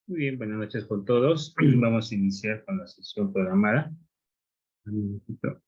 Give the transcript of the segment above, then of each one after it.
Muy bien, buenas noches con todos. Vamos a iniciar con la sesión programada. Un minutito.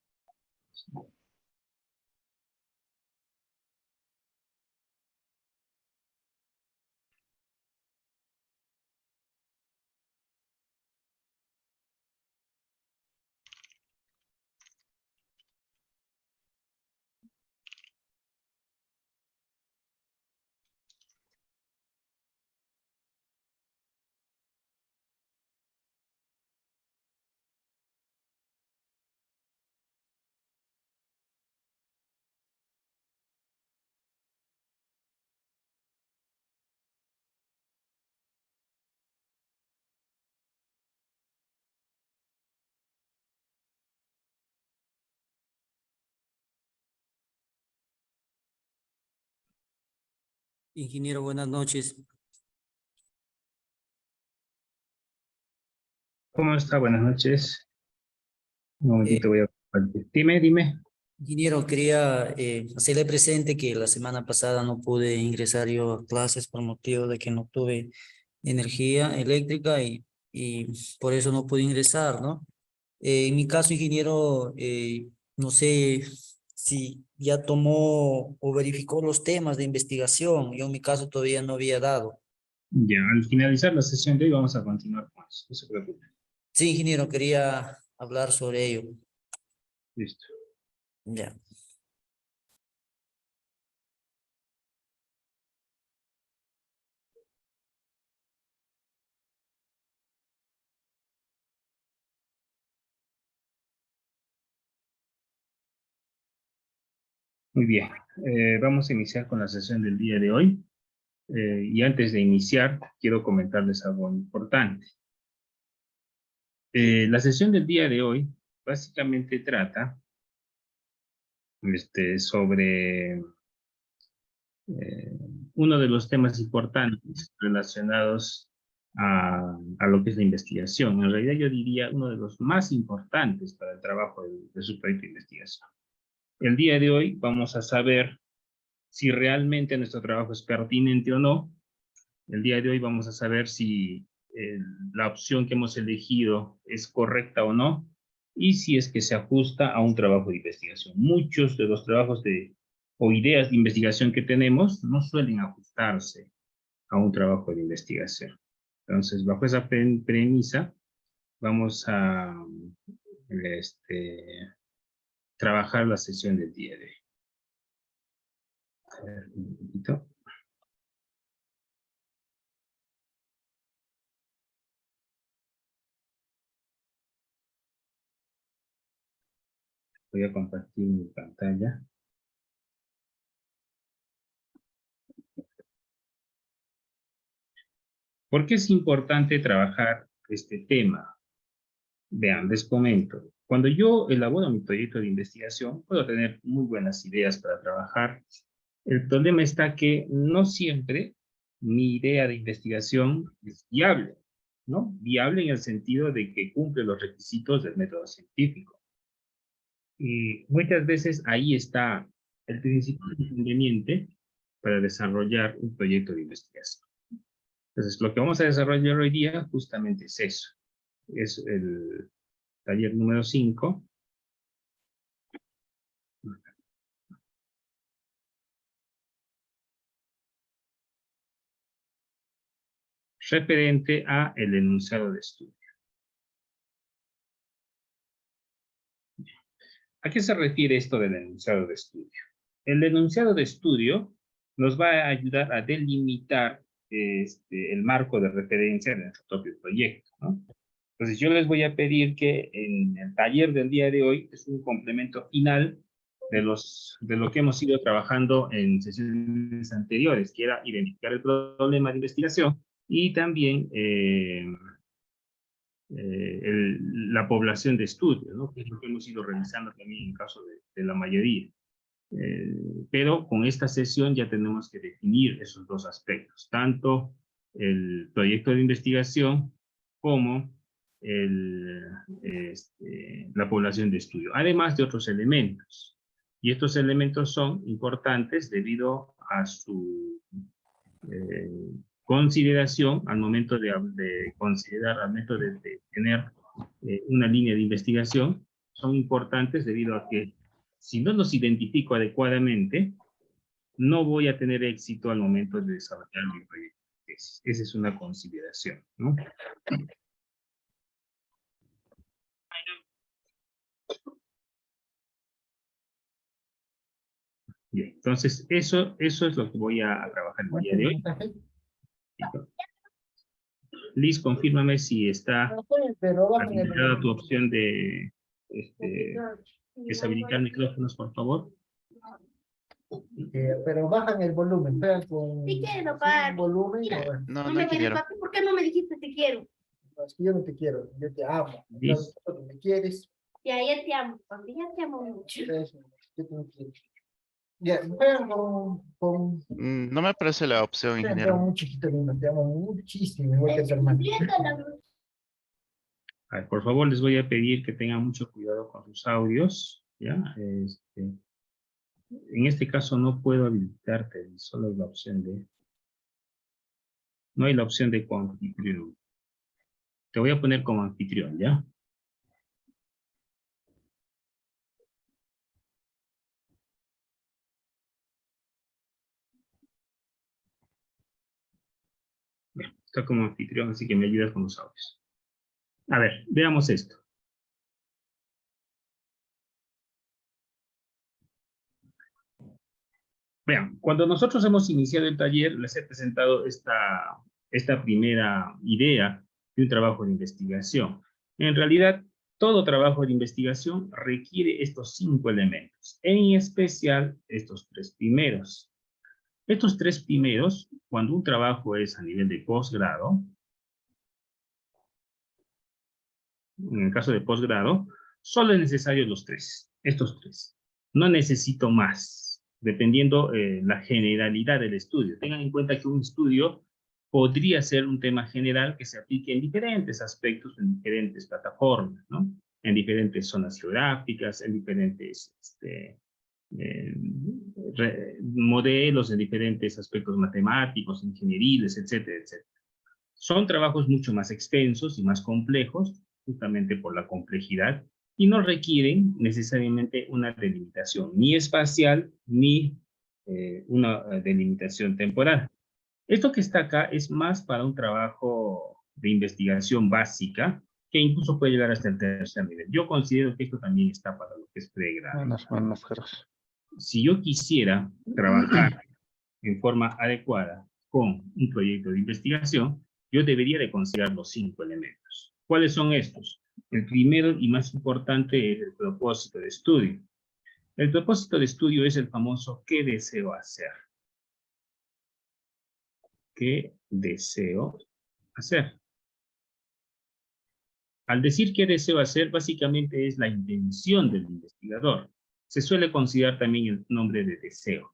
Ingeniero, buenas noches. ¿Cómo está? Buenas noches. Un momentito Eh, voy a compartir. Dime. Ingeniero, quería hacerle presente que la semana pasada no pude ingresar yo a clases por motivo de que no tuve energía eléctrica y por eso no pude ingresar, ¿no? En mi caso, ingeniero, no sé si ya tomó o verificó los temas de investigación. Yo en mi caso todavía no había dado. Ya, al finalizar la sesión de hoy vamos a continuar con eso. No se preocupe. Sí, ingeniero, quería hablar sobre ello. Listo. Ya. Muy bien. Vamos a iniciar con la sesión del día de hoy. Y antes de iniciar, quiero comentarles algo importante. La sesión del día de hoy básicamente trata sobre uno de los temas importantes relacionados a lo que es la investigación. En realidad yo diría uno de los más importantes para el trabajo de su proyecto de investigación. El día de hoy vamos a saber si realmente nuestro trabajo es pertinente o no. El día de hoy vamos a saber si la opción que hemos elegido es correcta o no, y si es que se ajusta a un trabajo de investigación. Muchos de los trabajos o ideas de investigación que tenemos no suelen ajustarse a un trabajo de investigación. Entonces, bajo esa premisa, vamos a trabajar la sesión del día de hoy. A ver, un momentito. Voy a compartir mi pantalla. ¿Por qué es importante trabajar este tema? Vean, les comento. Cuando yo elaboro mi proyecto de investigación, puedo tener muy buenas ideas para trabajar. El problema está que no siempre mi idea de investigación es viable, ¿no? Viable en el sentido de que cumple los requisitos del método científico. Y muchas veces ahí está el principal inconveniente para desarrollar un proyecto de investigación. Entonces, lo que vamos a desarrollar hoy día justamente es eso. Es el taller número 5, referente a el enunciado de estudio. ¿A qué se refiere esto del enunciado de estudio? El enunciado de estudio nos va a ayudar a delimitar el marco de referencia de nuestro propio proyecto, ¿no? Entonces yo les voy a pedir que en el taller del día de hoy es un complemento final de lo que hemos ido trabajando en sesiones anteriores, que era identificar el problema de investigación y también la población de estudio, ¿no? Que es lo que hemos ido revisando también en caso de la mayoría. Pero con esta sesión ya tenemos que definir esos dos aspectos, tanto el proyecto de investigación como la población de estudio, además de otros elementos. Y estos elementos son importantes debido a su consideración al momento de considerar, al momento de tener una línea de investigación, son importantes debido a que si no los identifico adecuadamente, no voy a tener éxito al momento de desarrollar mi proyecto. Esa es una consideración, ¿no? Bien, entonces eso es lo que voy a trabajar el día de hoy. Liz, confírmame si está habilitada tu opción de deshabilitar micrófonos, por favor. Pero bajan el volumen, vean con Te quiero, papi. volumen. Mira, No, no no me quiero. papi, ¿por qué no me dijiste te quiero? No, es que yo no te quiero, yo te amo. Liz. Tú me quieres, Ya te amo, papi, ya te amo mucho. eso, yo te quiero. Ya, vean con No me aparece la opción, vean ingeniero. con un chiquito lindo, te amo muchísimo, igual que a tu hermano. A ver, por favor, les voy a pedir que tengan mucho cuidado con sus audios, ¿ya? En este caso no puedo habilitarte, solo hay la opción de... No hay la opción de coanfitrión. Te voy a poner como anfitrión, ¿ya? Bien, está como anfitrión, así que me ayudas con los audios. A ver, veamos esto. Vean, cuando nosotros hemos iniciado el taller, les he presentado esta primera idea de un trabajo de investigación. En realidad, todo trabajo de investigación requiere estos 5 elementos, en especial estos 3 primeros. Estos 3 primeros, cuando un trabajo es a nivel de posgrado, en el caso de posgrado, solo es necesario estos 3. No necesito más, dependiendo la generalidad del estudio. Tengan en cuenta que un estudio podría ser un tema general que se aplique en diferentes aspectos, en diferentes plataformas, ¿no? En diferentes zonas geográficas, en diferentes modelos, en diferentes aspectos matemáticos, ingenieriles, etcétera, etcétera. Son trabajos mucho más extensos y más complejos, justamente por la complejidad, y no requieren necesariamente una delimitación, ni espacial, ni una delimitación temporal. Esto que está acá es más para un trabajo de investigación básica, que incluso puede llegar hasta el tercer nivel. Yo considero que esto también está para lo que es pregrado. Si yo quisiera trabajar en forma adecuada con un proyecto de investigación, yo debería de considerar los 5 elementos. ¿Cuáles son estos? El primero y más importante es el propósito de estudio. El propósito de estudio es el famoso ¿qué deseo hacer? ¿Qué deseo hacer? Al decir qué deseo hacer, básicamente es la intención del investigador. Se suele considerar también el nombre de deseo.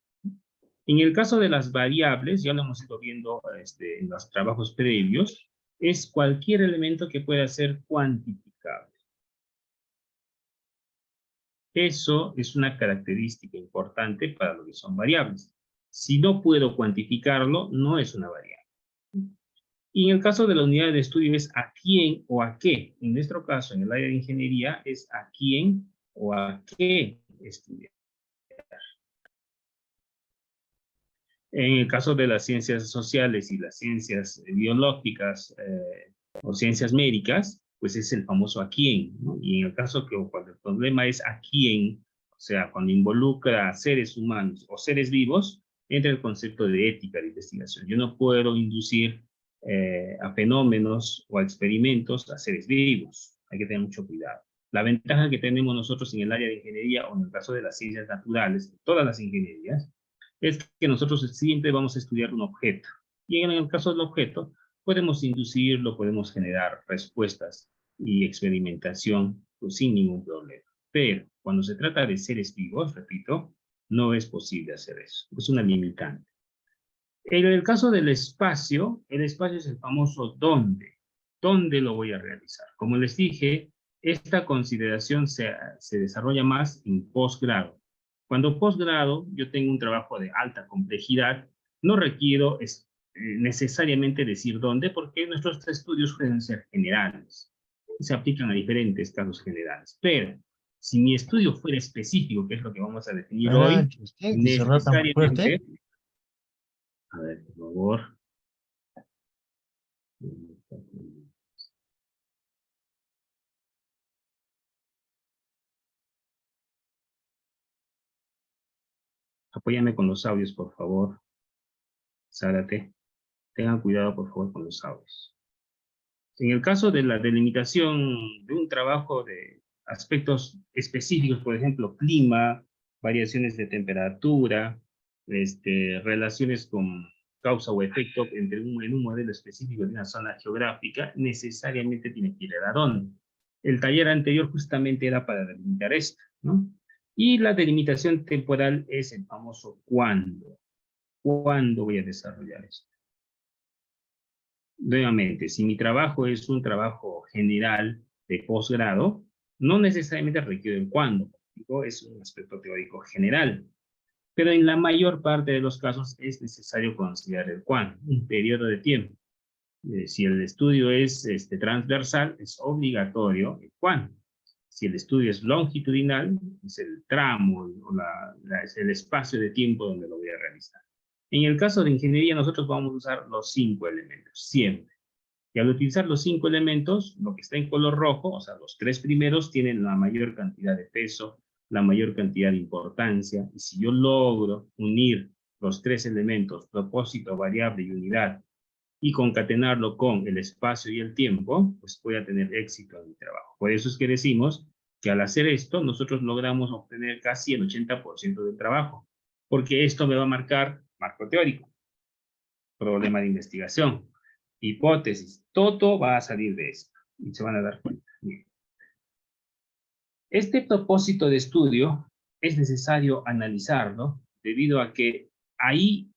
En el caso de las variables, ya lo hemos ido viendo en los trabajos previos, es cualquier elemento que pueda ser cuantificable. Eso es una característica importante para lo que son variables. Si no puedo cuantificarlo, no es una variable. Y en el caso de la unidad de estudio es a quién o a qué. En nuestro caso, en el área de ingeniería, es a quién o a qué estudiar. En el caso de las ciencias sociales y las ciencias biológicas o ciencias médicas, pues es el famoso a quién, ¿no? Y en el caso que cuando el problema es a quién, o sea, cuando involucra a seres humanos o seres vivos, entra el concepto de ética de investigación. Yo no puedo inducir a fenómenos o a experimentos a seres vivos. Hay que tener mucho cuidado. La ventaja que tenemos nosotros en el área de ingeniería o en el caso de las ciencias naturales, todas las ingenierías, es que nosotros siempre vamos a estudiar un objeto. Y en el caso del objeto, podemos inducirlo, podemos generar respuestas y experimentación pues, sin ningún problema. Pero cuando se trata de seres vivos, repito, no es posible hacer eso. Es una limitante. En el caso del espacio, el espacio es el famoso dónde. ¿Dónde lo voy a realizar? Como les dije, esta consideración se desarrolla más en posgrado. Cuando posgrado yo tengo un trabajo de alta complejidad, no requiero necesariamente decir dónde, porque nuestros estudios pueden ser generales. Se aplican a diferentes casos generales. Pero, si mi estudio fuera específico, que es lo que vamos a definir hoy, Usted dice rata muy fuerte. necesariamente... A ver, por favor. Apóyame con los audios, por favor. Zárate. Tengan cuidado, por favor, con los audios. En el caso de la delimitación de un trabajo de aspectos específicos, por ejemplo, clima, variaciones de temperatura, relaciones con causa o efecto en un modelo específico de una zona geográfica, necesariamente tiene que ir a dónde. El taller anterior justamente era para delimitar esto, ¿no? Y la delimitación temporal es el famoso cuándo. ¿Cuándo voy a desarrollar esto? Nuevamente, si mi trabajo es un trabajo general de posgrado, no necesariamente requiere el cuándo, es un aspecto teórico general. Pero en la mayor parte de los casos es necesario considerar el cuándo, un periodo de tiempo. Si el estudio es transversal, es obligatorio el cuándo. Si el estudio es longitudinal, es el tramo o es el espacio de tiempo donde lo voy a realizar. En el caso de ingeniería, nosotros vamos a usar los 5 elementos, siempre. Y al utilizar los 5 elementos, lo que está en color rojo, o sea, los 3 primeros tienen la mayor cantidad de peso, la mayor cantidad de importancia, y si yo logro unir los 3 elementos, propósito, variable y unidad, y concatenarlo con el espacio y el tiempo, pues voy a tener éxito en mi trabajo. Por eso es que decimos que al hacer esto, nosotros logramos obtener casi el 80% del trabajo, porque esto me va a marcar marco teórico, problema de investigación, hipótesis, todo va a salir de esto, y se van a dar cuenta. Bien. Este propósito de estudio es necesario analizarlo, debido a que ahí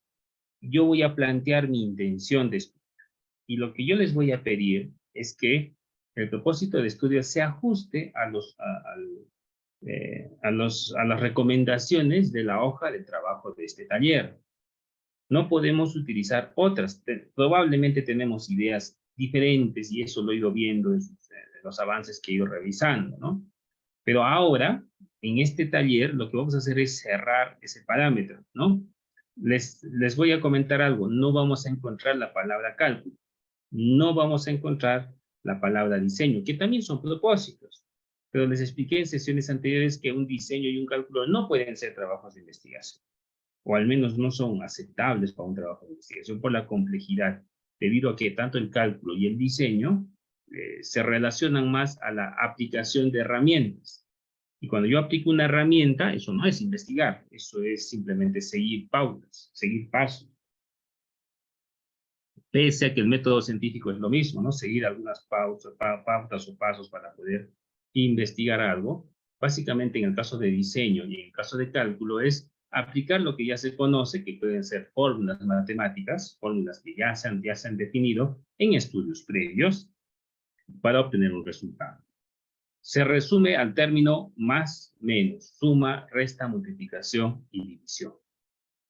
yo voy a plantear mi intención de estudio. Y lo que yo les voy a pedir es que el propósito de estudio se ajuste a las recomendaciones de la hoja de trabajo de este taller. No podemos utilizar otras. Probablemente tenemos ideas diferentes y eso lo he ido viendo en los avances que he ido revisando, ¿no? Pero ahora, en este taller, lo que vamos a hacer es cerrar ese parámetro, ¿no? Les voy a comentar algo. No vamos a encontrar la palabra cálculo. No vamos a encontrar la palabra diseño, que también son propósitos. Pero les expliqué en sesiones anteriores que un diseño y un cálculo no pueden ser trabajos de investigación, o al menos no son aceptables para un trabajo de investigación por la complejidad, debido a que tanto el cálculo y el diseño se relacionan más a la aplicación de herramientas. Y cuando yo aplico una herramienta, eso no es investigar, eso es simplemente seguir pautas, seguir pasos. Pese a que el método científico es lo mismo, ¿no? Seguir algunas pautas o pasos para poder investigar algo. Básicamente, en el caso de diseño y en el caso de cálculo, es aplicar lo que ya se conoce, que pueden ser fórmulas matemáticas, fórmulas que ya se han definido en estudios previos, para obtener un resultado. Se resume al término más, menos, suma, resta, multiplicación y división.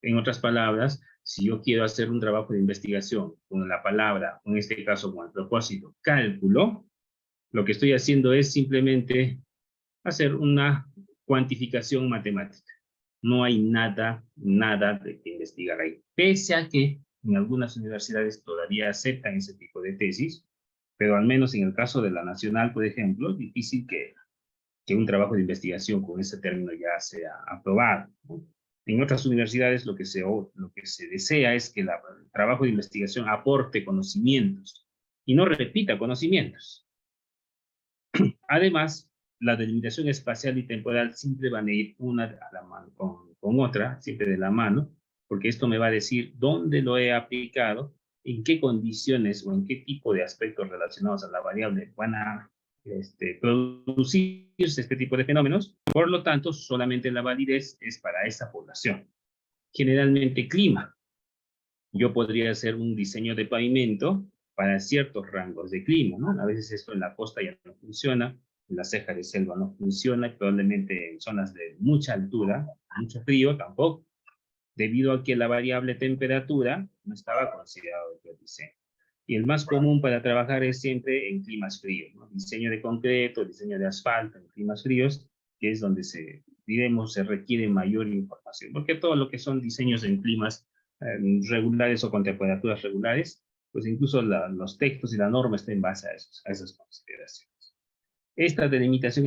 En otras palabras, si yo quiero hacer un trabajo de investigación con la palabra, en este caso con el propósito cálculo, lo que estoy haciendo es simplemente hacer una cuantificación matemática. No hay nada de que investigar ahí. Pese a que en algunas universidades todavía aceptan ese tipo de tesis, pero al menos en el caso de la Nacional, por ejemplo, es difícil que un trabajo de investigación con ese término ya sea aprobado, ¿no? En otras universidades lo que se desea es que el trabajo de investigación aporte conocimientos y no repita conocimientos. Además, la delimitación espacial y temporal siempre van a ir una a la mano con otra, siempre de la mano, porque esto me va a decir dónde lo he aplicado, en qué condiciones o en qué tipo de aspectos relacionados a la variable van a producirse este tipo de fenómenos. Por lo tanto, solamente la validez es para esta población. Generalmente clima. Yo podría hacer un diseño de pavimento para ciertos rangos de clima, ¿no? A veces esto en la costa ya no funciona, en la ceja de selva no funciona, y probablemente en zonas de mucha altura, mucho frío tampoco. debido a que la variable temperatura no estaba considerada dentro del diseño. Y el más común para trabajar es siempre en climas fríos, ¿no? Diseño de concreto, diseño de asfalto en climas fríos, que es donde se requiere mayor información, porque todo lo que son diseños en climas regulares o con temperaturas regulares, pues incluso los textos y la norma están en base a esas consideraciones. Esta delimitación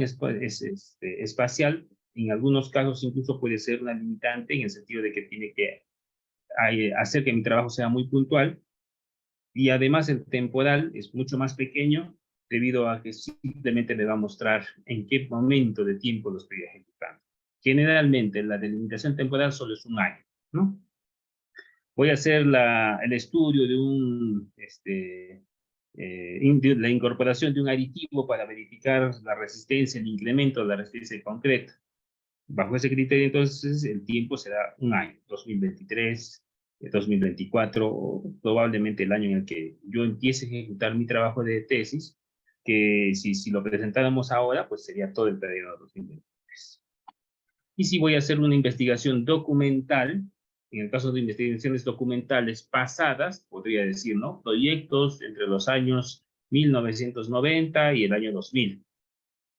espacial, en algunos casos incluso puede ser una limitante en el sentido de que tiene que hacer que mi trabajo sea muy puntual, y además el temporal es mucho más pequeño debido a que simplemente me va a mostrar en qué momento de tiempo lo estoy ejecutando. Generalmente la delimitación temporal solo es un año, ¿no? Voy a hacer el estudio de la incorporación de un aditivo para verificar la resistencia, el incremento de la resistencia de concreto. Bajo ese criterio, entonces, el tiempo será un año, 2023, 2024, o probablemente el año en el que yo empiece a ejecutar mi trabajo de tesis, que si lo presentáramos ahora, pues sería todo el periodo de 2023. Y si voy a hacer una investigación documental, en el caso de investigaciones documentales pasadas, podría decir, ¿no? Proyectos entre los años 1990 y el año 2000.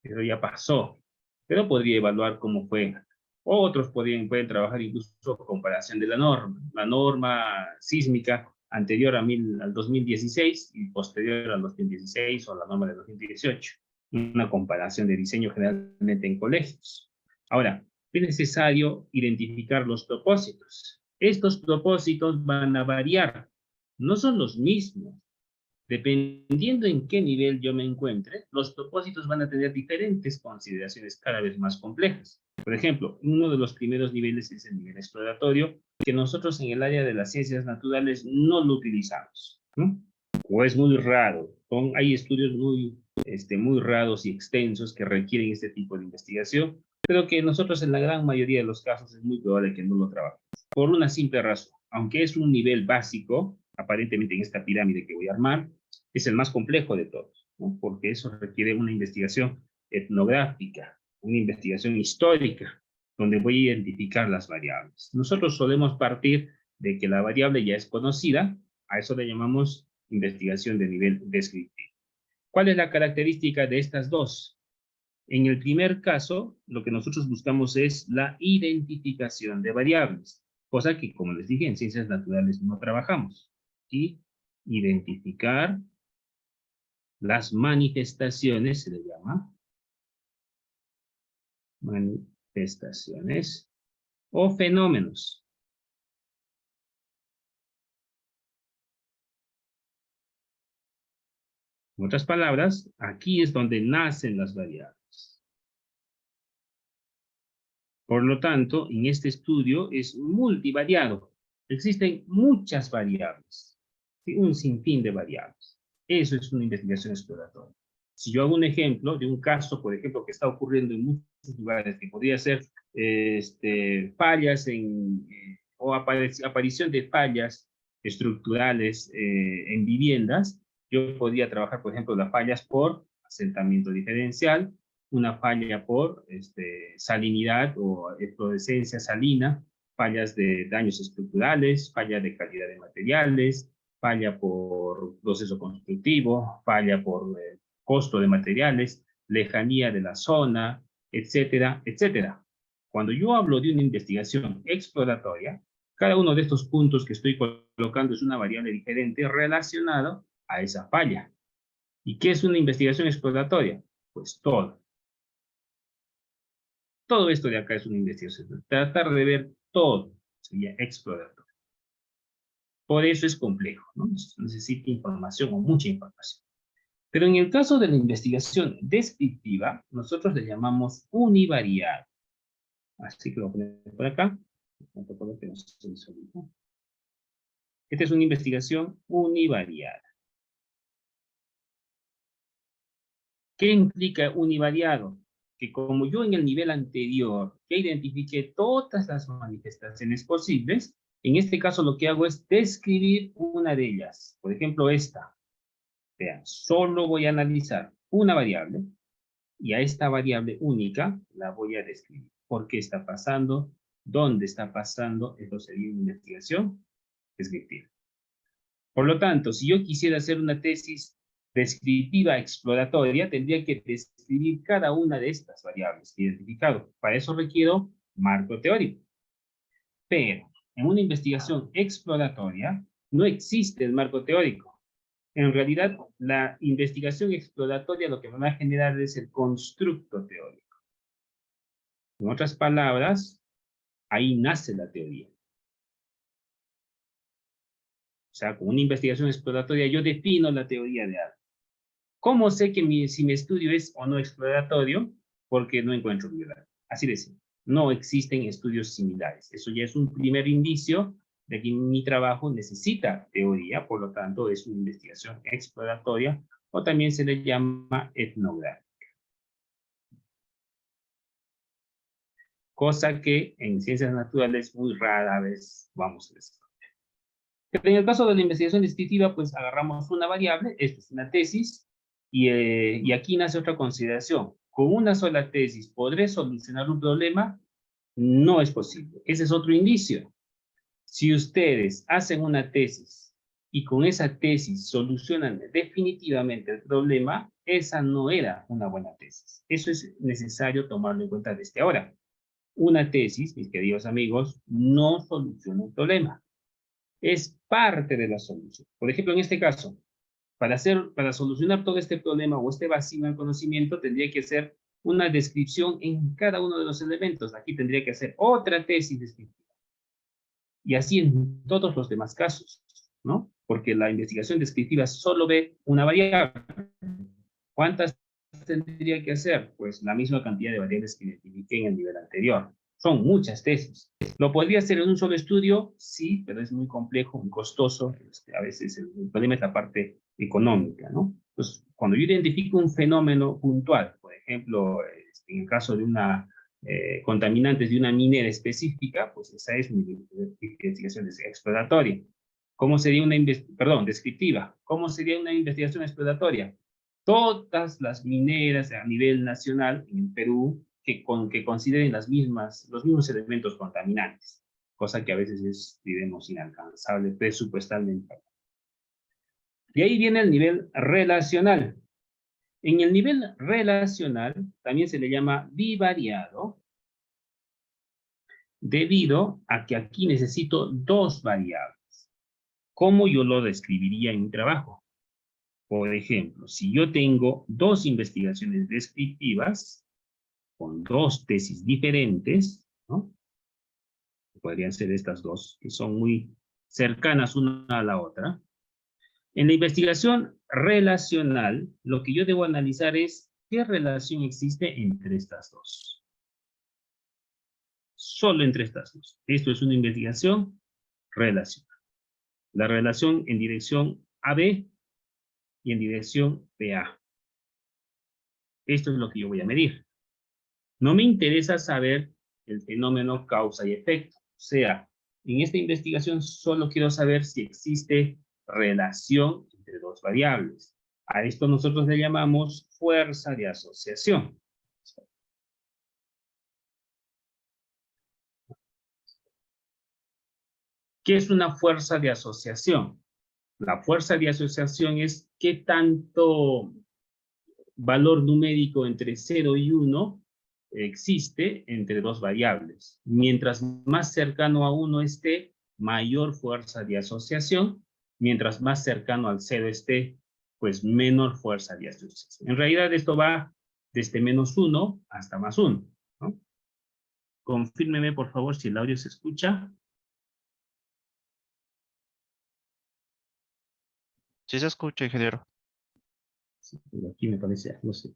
Eso ya pasó, pero podría evaluar cómo fue. Otros pueden trabajar incluso comparación de la norma sísmica anterior al 2016 y posterior al 2016 o la norma de 2018. Una comparación de diseño generalmente en colegios. Ahora, es necesario identificar los propósitos. Estos propósitos van a variar, no son los mismos. Dependiendo en qué nivel yo me encuentre, los propósitos van a tener diferentes consideraciones cada vez más complejas. Por ejemplo, uno de los primeros niveles es el nivel exploratorio, que nosotros en el área de las ciencias naturales no lo utilizamos, ¿no? O es muy raro. Hay estudios muy raros y extensos que requieren este tipo de investigación, pero que nosotros en la gran mayoría de los casos es muy probable que no lo trabajemos. Por una simple razón. Aunque es un nivel básico, aparentemente en esta pirámide que voy a armar, es el más complejo de todos, ¿no? Porque eso requiere una investigación etnográfica, una investigación histórica, donde voy a identificar las variables. Nosotros solemos partir de que la variable ya es conocida, a eso le llamamos investigación de nivel descriptivo. ¿Cuál es la característica de estas dos? En el primer caso, lo que nosotros buscamos es la identificación de variables, cosa que, como les dije, en ciencias naturales no trabajamos. Y identificar las manifestaciones, se le llama, manifestaciones o fenómenos. En otras palabras, aquí es donde nacen las variables. Por lo tanto, en este estudio es multivariado. Existen muchas variables, ¿sí? Un sinfín de variables. Eso es una investigación exploratoria. Si yo hago un ejemplo de un caso, por ejemplo, que está ocurriendo en muchos lugares, que podría ser fallas o aparición de fallas estructurales en viviendas, yo podría trabajar, por ejemplo, las fallas por asentamiento diferencial, una falla por salinidad o eflorescencia salina, fallas de daños estructurales, falla de calidad de materiales, falla por proceso constructivo, falla por costo de materiales, lejanía de la zona, etcétera, etcétera. Cuando yo hablo de una investigación exploratoria, cada uno de estos puntos que estoy colocando es una variable diferente relacionada a esa falla. ¿Y qué es una investigación exploratoria? Pues todo. Todo esto de acá es una investigación. Tratar de ver todo sería exploratorio. Por eso es complejo, ¿no? Necesita información o mucha información. Pero en el caso de la investigación descriptiva, nosotros le llamamos univariada. Así que lo voy a poner por acá. Esta es una investigación univariada. ¿Qué implica univariado? Que como yo en el nivel anterior ya identifiqué todas las manifestaciones posibles, en este caso lo que hago es describir una de ellas. Por ejemplo, esta. Vean, solo voy a analizar una variable y a esta variable única la voy a describir. ¿Por qué está pasando? dónde está pasando, esto sería una investigación descriptiva. Por lo tanto, si yo quisiera hacer una tesis descriptiva exploratoria, tendría que describir cada una de estas variables que he identificado. Para eso requiero marco teórico. Pero en una investigación exploratoria no existe el marco teórico. En realidad, la investigación exploratoria lo que me va a generar es el constructo teórico. En otras palabras, ahí nace la teoría. O sea, con una investigación exploratoria yo defino la teoría de algo. ¿Cómo sé que si mi estudio es o no exploratorio? Porque no encuentro bibliografía. Así de simple. No existen estudios similares. Eso ya es un primer indicio de que mi trabajo necesita teoría, por lo tanto es una investigación exploratoria o también se le llama etnográfica. Cosa que en ciencias naturales muy rara vez vamos a desarrollar. En el caso de la investigación descriptiva, pues agarramos una variable, esto es una tesis, y aquí nace otra consideración. ¿Con una sola tesis podré solucionar un problema? No es posible. Ese es otro indicio. Si ustedes hacen una tesis y con esa tesis solucionan definitivamente el problema, esa no era una buena tesis. Eso es necesario tomarlo en cuenta desde ahora. Una tesis, mis queridos amigos, no soluciona un problema. Es parte de la solución. Por ejemplo, en este caso, para solucionar todo este problema o este vacío en conocimiento, tendría que hacer una descripción en cada uno de los elementos. Aquí tendría que hacer otra tesis descriptiva. Y así en todos los demás casos, ¿no? Porque la investigación descriptiva solo ve una variable. ¿Cuántas tendría que hacer? Pues la misma cantidad de variables que identifiqué en el nivel anterior. Son muchas tesis. ¿Lo podría hacer en un solo estudio? Sí, pero es muy complejo, muy costoso. A veces el problema es la parte económica, ¿no? Entonces, cuando yo identifico un fenómeno puntual, por ejemplo, en el caso de contaminantes de una minera específica, pues esa es mi investigación exploratoria. ¿Cómo sería descriptiva? ¿Cómo sería una investigación exploratoria? Todas las mineras a nivel nacional en Perú que consideren los mismos elementos contaminantes, cosa que a veces es, diremos, inalcanzable presupuestalmente. De ahí viene el nivel relacional. En el nivel relacional también se le llama bivariado, debido a que aquí necesito dos variables. ¿Cómo yo lo describiría en mi trabajo? Por ejemplo, si yo tengo dos investigaciones descriptivas con dos tesis diferentes, ¿no? Podrían ser estas dos, que son muy cercanas una a la otra. En la investigación relacional, lo que yo debo analizar es qué relación existe entre estas dos. Solo entre estas dos. Esto es una investigación relacional. La relación en dirección AB y en dirección BA. Esto es lo que yo voy a medir. No me interesa saber el fenómeno causa y efecto. O sea, en esta investigación solo quiero saber si existe relación entre dos variables. A esto nosotros le llamamos fuerza de asociación. ¿Qué es una fuerza de asociación? La fuerza de asociación es qué tanto valor numérico entre 0 y 1 existe entre dos variables. Mientras más cercano a 1 esté, mayor fuerza de asociación. Mientras más cercano al 0 esté, pues menor fuerza de asociación. En realidad esto va desde -1 hasta +1, ¿no? Confírmeme, por favor, si el audio se escucha. Sí se escucha, ingeniero. Sí, aquí me parece, no sé.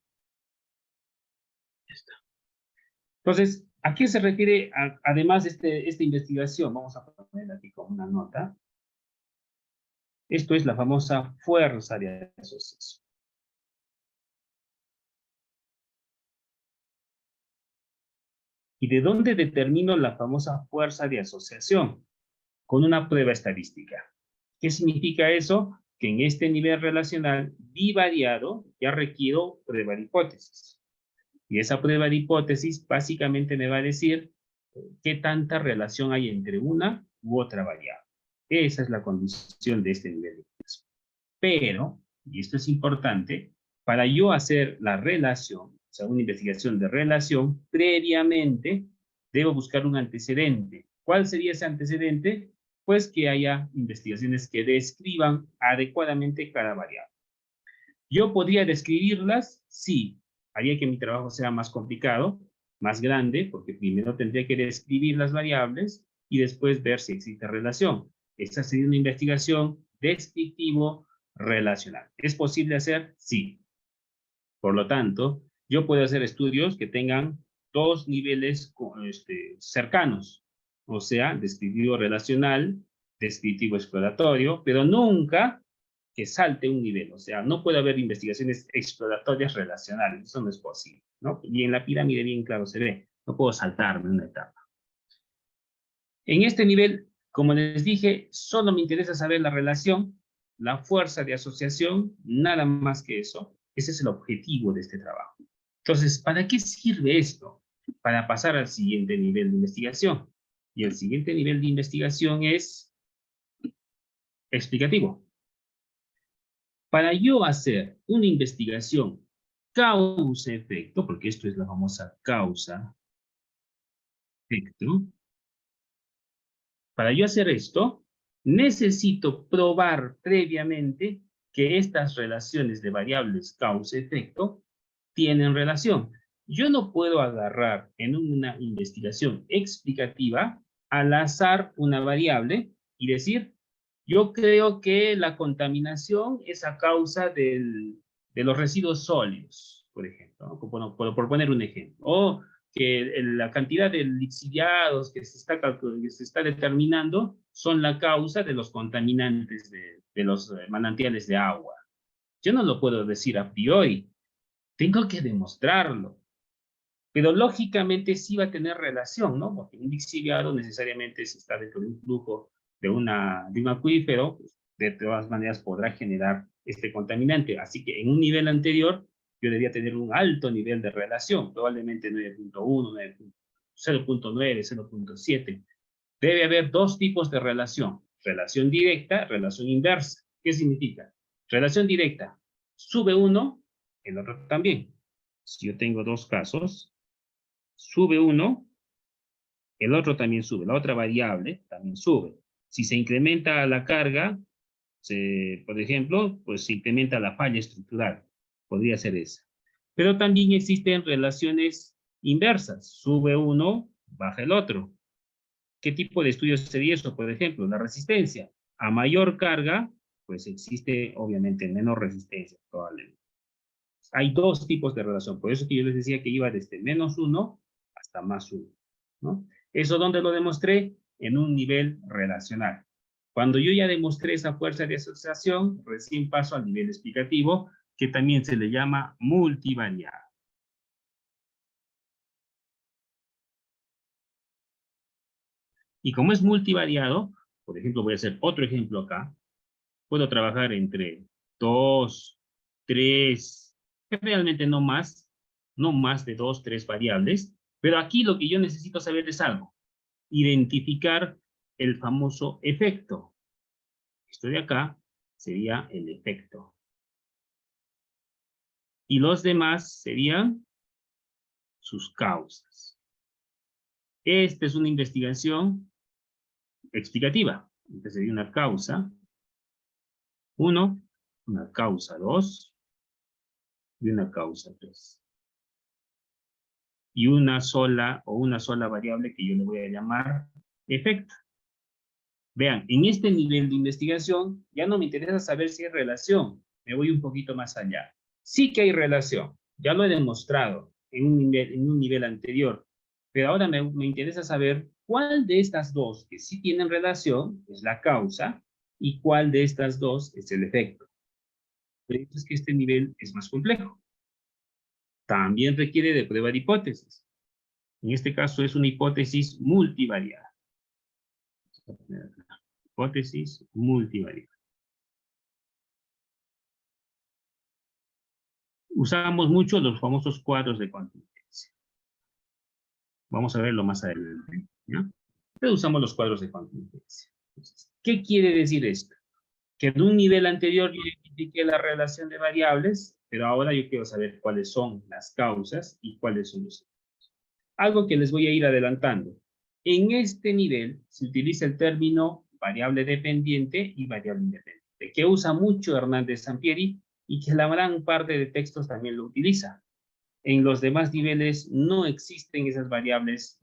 Ya está. Entonces, ¿a qué se refiere, además de esta investigación? Vamos a poner aquí como una nota. Esto es la famosa fuerza de asociación. ¿Y de dónde determino la famosa fuerza de asociación? Con una prueba estadística. ¿Qué significa eso? Que en este nivel relacional bivariado ya requiero prueba de hipótesis. Y esa prueba de hipótesis básicamente me va a decir qué tanta relación hay entre una u otra variable. Esa es la condición de este nivel de investigación. Pero, y esto es importante, para yo hacer la relación, o sea, una investigación de relación, previamente debo buscar un antecedente. ¿Cuál sería ese antecedente? Pues que haya investigaciones que describan adecuadamente cada variable. ¿Yo podría describirlas? Sí. Haría que mi trabajo sea más complicado, más grande, porque primero tendría que describir las variables y después ver si existe relación. Esta sería una investigación descriptivo-relacional. ¿Es posible hacer? Sí. Por lo tanto, yo puedo hacer estudios que tengan dos niveles cercanos, o sea, descriptivo relacional, descriptivo exploratorio, pero nunca que salte un nivel. O sea, no puede haber investigaciones exploratorias relacionales, eso no es posible, ¿no? Y en la pirámide bien claro se ve, no puedo saltarme una etapa. En este nivel, como les dije, solo me interesa saber la relación, la fuerza de asociación, nada más que eso. Ese es el objetivo de este trabajo. Entonces, ¿para qué sirve esto? Para pasar al siguiente nivel de investigación. Y el siguiente nivel de investigación es explicativo. Para yo hacer una investigación causa-efecto, porque esto es la famosa causa-efecto, para yo hacer esto, necesito probar previamente que estas relaciones de variables causa-efecto tienen relación. Yo no puedo agarrar en una investigación explicativa al azar una variable y decir, yo creo que la contaminación es a causa de los residuos sólidos, por ejemplo, ¿no? por poner un ejemplo. O que la cantidad de lixiviados que se está determinando son la causa de los contaminantes de los manantiales de agua. Yo no lo puedo decir a priori, tengo que demostrarlo. Pero lógicamente sí va a tener relación, ¿no? Porque un lixiviado necesariamente si está dentro de un flujo de un acuífero, pues, de todas maneras podrá generar este contaminante. Así que en un nivel anterior yo debía tener un alto nivel de relación, probablemente 9.1, 0.9, 0.7. Debe haber dos tipos de relación directa, relación inversa. ¿Qué significa? Relación directa, sube uno, el otro también. Si yo tengo dos casos, sube uno, el otro también sube, la otra variable también sube. Si se incrementa la carga, por ejemplo, pues se incrementa la falla estructural, podría ser esa. Pero también existen relaciones inversas, sube uno, baja el otro. ¿Qué tipo de estudios sería eso? Por ejemplo, la resistencia. A mayor carga, pues existe obviamente menor resistencia, probablemente. Hay dos tipos de relación, por eso que yo les decía que iba desde -1 hasta +1, ¿no? ¿Eso dónde lo demostré? En un nivel relacional. Cuando yo ya demostré esa fuerza de asociación, recién paso al nivel explicativo, que también se le llama multivariado. Y como es multivariado, por ejemplo, voy a hacer otro ejemplo acá, puedo trabajar entre 2, 3, realmente no más de 2, 3 variables, pero aquí lo que yo necesito saber es algo, identificar el famoso efecto. Esto de acá sería el efecto. Y los demás serían sus causas. Esta es una investigación explicativa. Esta sería una causa 1, una causa 2 y una causa 3. Y una sola variable que yo le voy a llamar efecto. Vean, en este nivel de investigación ya no me interesa saber si hay relación, me voy un poquito más allá. Sí que hay relación, ya lo he demostrado en un nivel anterior, pero ahora me interesa saber cuál de estas dos que sí tienen relación es la causa y cuál de estas dos es el efecto. Pero es que este nivel es más complejo. También requiere de prueba de hipótesis. En este caso es una hipótesis multivariada. Hipótesis multivariada. Usamos mucho los famosos cuadros de contingencia. Vamos a verlo más adelante, ¿ya? Pero usamos los cuadros de contingencia. Entonces, ¿qué quiere decir esto? Que en un nivel anterior yo identifiqué la relación de variables, pero ahora yo quiero saber cuáles son las causas y cuáles son los efectos. Algo que les voy a ir adelantando. En este nivel se utiliza el término variable dependiente y variable independiente, que usa mucho Hernández Sampieri y que la gran parte de textos también lo utiliza. En los demás niveles no existen esas variables,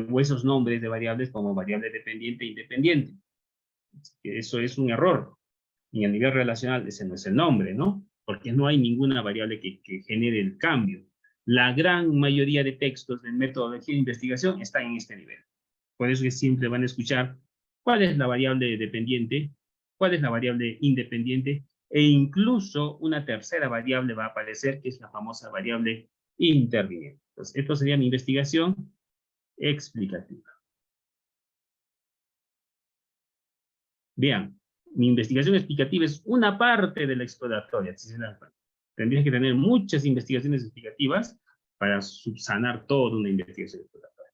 o esos nombres de variables como variable dependiente e independiente. Eso es un error. En el nivel relacional ese no es el nombre, ¿no? Porque no hay ninguna variable que genere el cambio. La gran mayoría de textos de metodología de investigación están en este nivel. Por eso que siempre van a escuchar cuál es la variable dependiente, cuál es la variable independiente, e incluso una tercera variable va a aparecer, que es la famosa variable interviniente. Entonces, esto sería mi investigación explicativa. Vean, mi investigación explicativa es una parte de la exploratoria, si se dan cuenta. Tendrías que tener muchas investigaciones explicativas para subsanar toda una investigación exploratoria.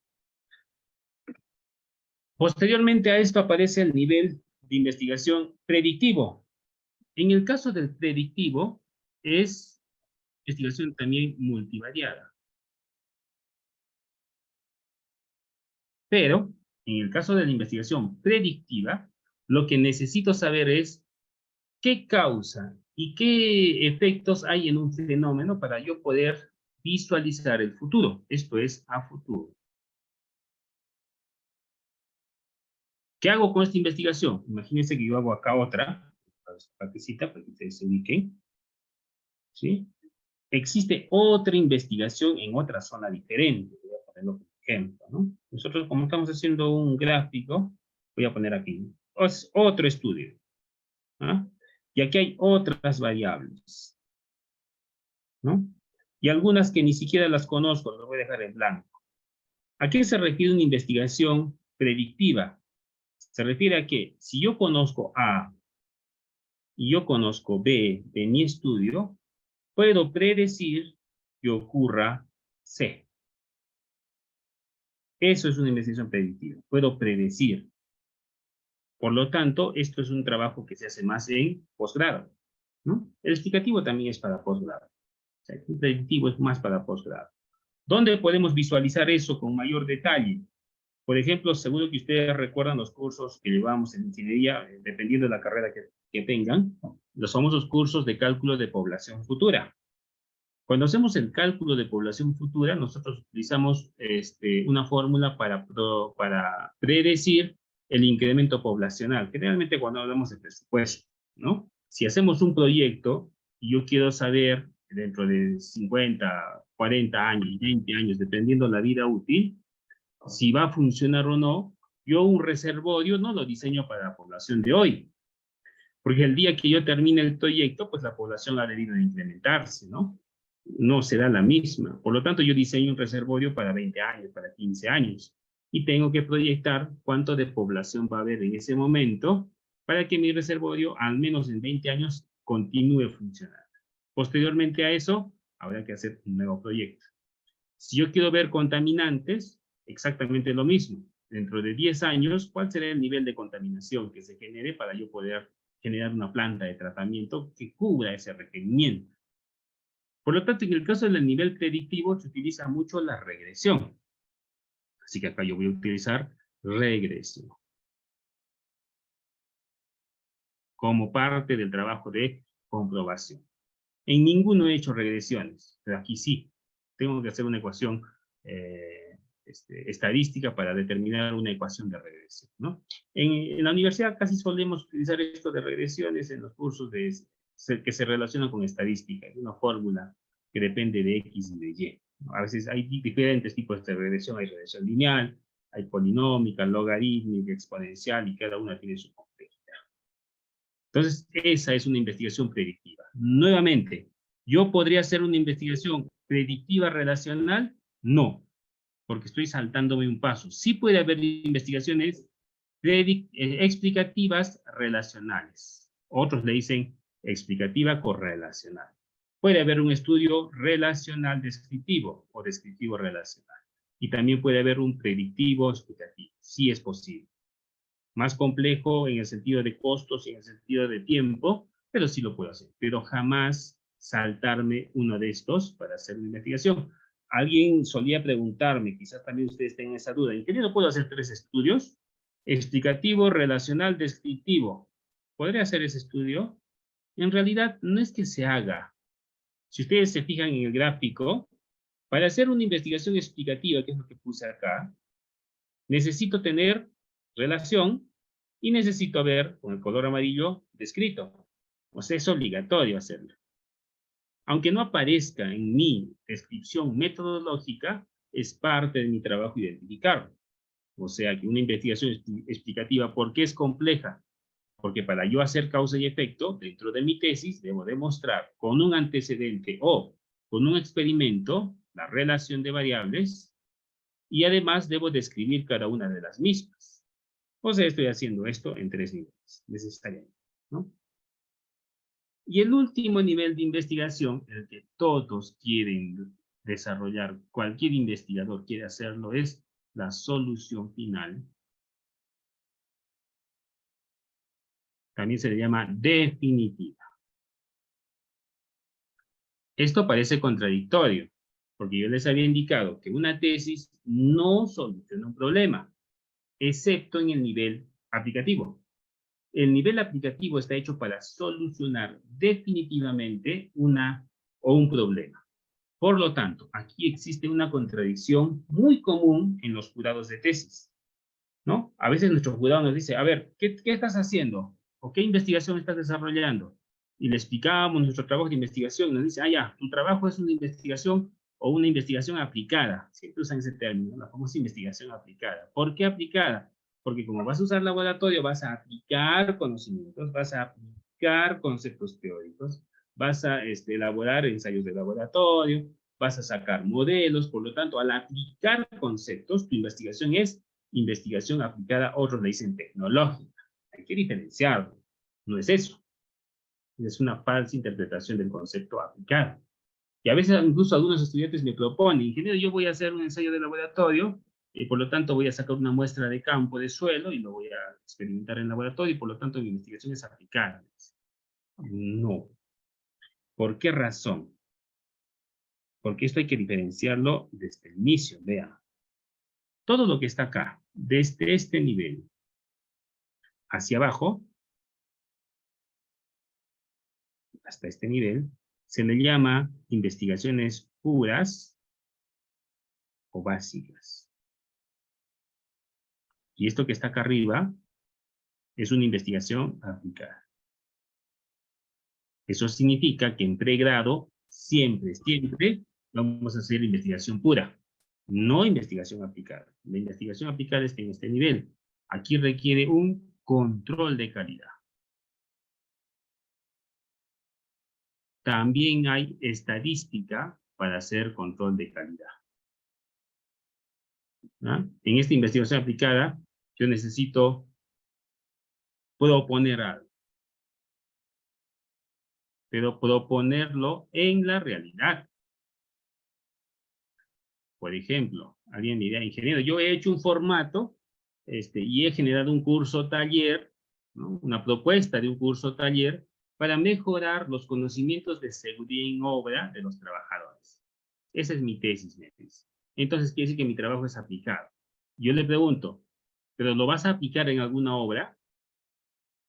Posteriormente a esto aparece el nivel de investigación predictivo. En el caso del predictivo, es investigación también multivariada. Pero, en el caso de la investigación predictiva, lo que necesito saber es qué causa y qué efectos hay en un fenómeno para yo poder visualizar el futuro. Esto es a futuro. ¿Qué hago con esta investigación? Imagínense que yo hago acá otra partecita para que ustedes se ubiquen. ¿Sí? Existe otra investigación en otra zona diferente. Voy a ponerlo como ejemplo, ¿no? Nosotros, como estamos haciendo un gráfico, voy a poner aquí, es otro estudio. ¿Ah? Y aquí hay otras variables, ¿no? Y algunas que ni siquiera las conozco, las voy a dejar en blanco. ¿A qué se refiere una investigación predictiva? Se refiere a que si yo conozco A y yo conozco B de mi estudio, puedo predecir que ocurra C. Eso es una investigación predictiva. Puedo predecir. Por lo tanto, esto es un trabajo que se hace más en posgrado, ¿no? El explicativo también es para posgrado. O sea, el predictivo es más para posgrado. ¿Dónde podemos visualizar eso con mayor detalle? Por ejemplo, seguro que ustedes recuerdan los cursos que llevamos en ingeniería, dependiendo de la carrera que tengan, los famosos cursos de cálculo de población futura. Cuando hacemos el cálculo de población futura, nosotros utilizamos una fórmula para predecir el incremento poblacional, generalmente cuando hablamos de presupuesto, ¿no? Si hacemos un proyecto y yo quiero saber dentro de 50, 40 años, 20 años, dependiendo la vida útil, si va a funcionar o no, yo un reservorio no lo diseño para la población de hoy, porque el día que yo termine el proyecto, pues la población ha debido de incrementarse, ¿no? No será la misma. Por lo tanto, yo diseño un reservorio para 20 años, para 15 años, y tengo que proyectar cuánto de población va a haber en ese momento para que mi reservorio, al menos en 20 años, continúe funcionando. Posteriormente a eso, habrá que hacer un nuevo proyecto. Si yo quiero ver contaminantes, exactamente lo mismo. Dentro de 10 años, ¿cuál será el nivel de contaminación que se genere para yo poder generar una planta de tratamiento que cubra ese requerimiento? Por lo tanto, en el caso del nivel predictivo se utiliza mucho la regresión. Así que acá yo voy a utilizar regresión como parte del trabajo de comprobación. En ninguno he hecho regresiones, pero aquí sí. Tengo que hacer una ecuación estadística para determinar una ecuación de regresión, ¿no? En la universidad casi solemos utilizar esto de regresiones en los cursos que se relacionan con estadística. Es una fórmula que depende de X y de Y, ¿no? A veces hay diferentes tipos de regresión. Hay regresión lineal, hay polinómica, logarítmica, exponencial, y cada una tiene su complejidad. Entonces, esa es una investigación predictiva. Nuevamente, ¿yo podría hacer una investigación predictiva relacional? No, porque estoy saltándome un paso. Sí puede haber investigaciones explicativas relacionales. Otros le dicen explicativa correlacional. Puede haber un estudio relacional descriptivo o descriptivo relacional. y también puede haber un predictivo explicativo. Sí es posible. Más complejo en el sentido de costos y en el sentido de tiempo, pero sí lo puedo hacer. Pero jamás saltarme uno de estos para hacer una investigación. Alguien solía preguntarme, quizás también ustedes tengan esa duda, ¿en qué no puedo hacer 3 estudios? Explicativo, relacional, descriptivo. ¿Podré hacer ese estudio? En realidad, no es que se haga. Si ustedes se fijan en el gráfico, para hacer una investigación explicativa, que es lo que puse acá, necesito tener relación y necesito ver con el color amarillo descrito. O sea, es obligatorio hacerlo. Aunque no aparezca en mi descripción metodológica, es parte de mi trabajo identificarlo. O sea, que una investigación explicativa, ¿por qué es compleja? Porque para yo hacer causa y efecto, dentro de mi tesis, debo demostrar con un antecedente o con un experimento la relación de variables y además debo describir cada una de las mismas. O sea, estoy haciendo esto en 3 niveles, necesariamente, ¿no? Y el último nivel de investigación, el que todos quieren desarrollar, cualquier investigador quiere hacerlo, es la solución final. También se le llama definitiva. Esto parece contradictorio, porque yo les había indicado que una tesis no soluciona un problema, excepto en el nivel aplicativo. El nivel aplicativo está hecho para solucionar definitivamente un problema. Por lo tanto, aquí existe una contradicción muy común en los jurados de tesis, ¿no? A veces nuestro jurado nos dice, a ver, ¿qué estás haciendo? ¿O qué investigación estás desarrollando? Y le explicamos nuestro trabajo de investigación y nos dice, ya, tu trabajo es una investigación o una investigación aplicada. Siempre usan ese término, la famosa investigación aplicada. ¿Por qué aplicada? Porque como vas a usar laboratorio, vas a aplicar conocimientos, vas a aplicar conceptos teóricos, vas a elaborar ensayos de laboratorio, vas a sacar modelos, por lo tanto, al aplicar conceptos, tu investigación es investigación aplicada, otros le dicen tecnológica. Hay que diferenciarlo. No es eso. Es una falsa interpretación del concepto aplicado. Y a veces incluso algunos estudiantes me proponen, ingeniero, yo voy a hacer un ensayo de laboratorio, y por lo tanto voy a sacar una muestra de campo de suelo y lo voy a experimentar en laboratorio y por lo tanto mi investigación es aplicada. No. ¿Por qué razón? Porque esto hay que diferenciarlo desde el inicio. Vean. Todo lo que está acá, desde este nivel hacia abajo, hasta este nivel, se le llama investigaciones puras o básicas. Y esto que está acá arriba es una investigación aplicada. Eso significa que en pregrado siempre vamos a hacer investigación pura, no investigación aplicada. La investigación aplicada está en este nivel. Aquí requiere un control de calidad. También hay estadística para hacer control de calidad. ¿Ah? En esta investigación aplicada, yo necesito proponer algo. Pero proponerlo en la realidad. Por ejemplo, alguien me dirá, ingeniero, yo he hecho un formato y he generado un curso taller, ¿no? Una propuesta de un curso taller para mejorar los conocimientos de seguridad en obra de los trabajadores. Esa es mi tesis, me dice. Entonces quiere decir que mi trabajo es aplicado. Yo le pregunto, ¿pero lo vas a aplicar en alguna obra?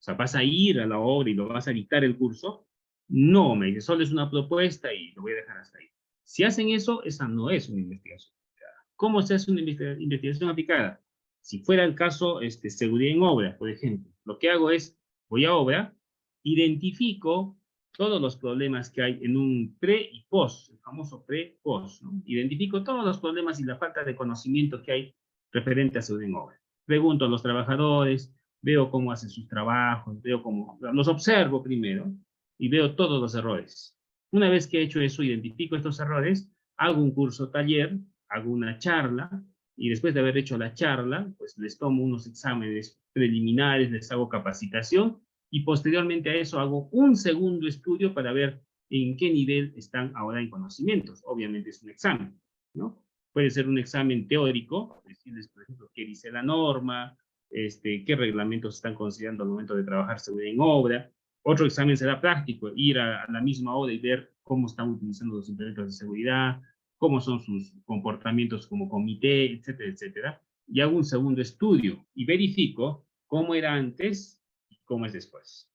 O sea, ¿vas a ir a la obra y lo vas a dictar el curso? No, me dice, solo es una propuesta y lo voy a dejar hasta ahí. Si hacen eso, esa no es una investigación aplicada. ¿Cómo se hace una investigación aplicada? Si fuera el caso, seguridad en obra, por ejemplo, lo que hago es, voy a obra, identifico todos los problemas que hay en un pre y post, el famoso pre-post, ¿no? Identifico todos los problemas y la falta de conocimiento que hay referente a seguridad en obra. Pregunto a los trabajadores, veo cómo hacen sus trabajos, veo cómo, los observo primero y veo todos los errores. Una vez que he hecho eso, identifico estos errores, hago un curso taller, hago una charla, y después de haber hecho la charla, pues les tomo unos exámenes preliminares, les hago capacitación, y posteriormente a eso hago un segundo estudio para ver en qué nivel están ahora en conocimientos. Obviamente es un examen, ¿no? Puede ser un examen teórico, decirles, por ejemplo, qué dice la norma, qué reglamentos están considerando al momento de trabajar seguridad en obra. Otro examen será práctico, ir a la misma obra y ver cómo están utilizando los implementos de seguridad, cómo son sus comportamientos como comité, etcétera, etcétera. Y hago un segundo estudio y verifico cómo era antes y cómo es después.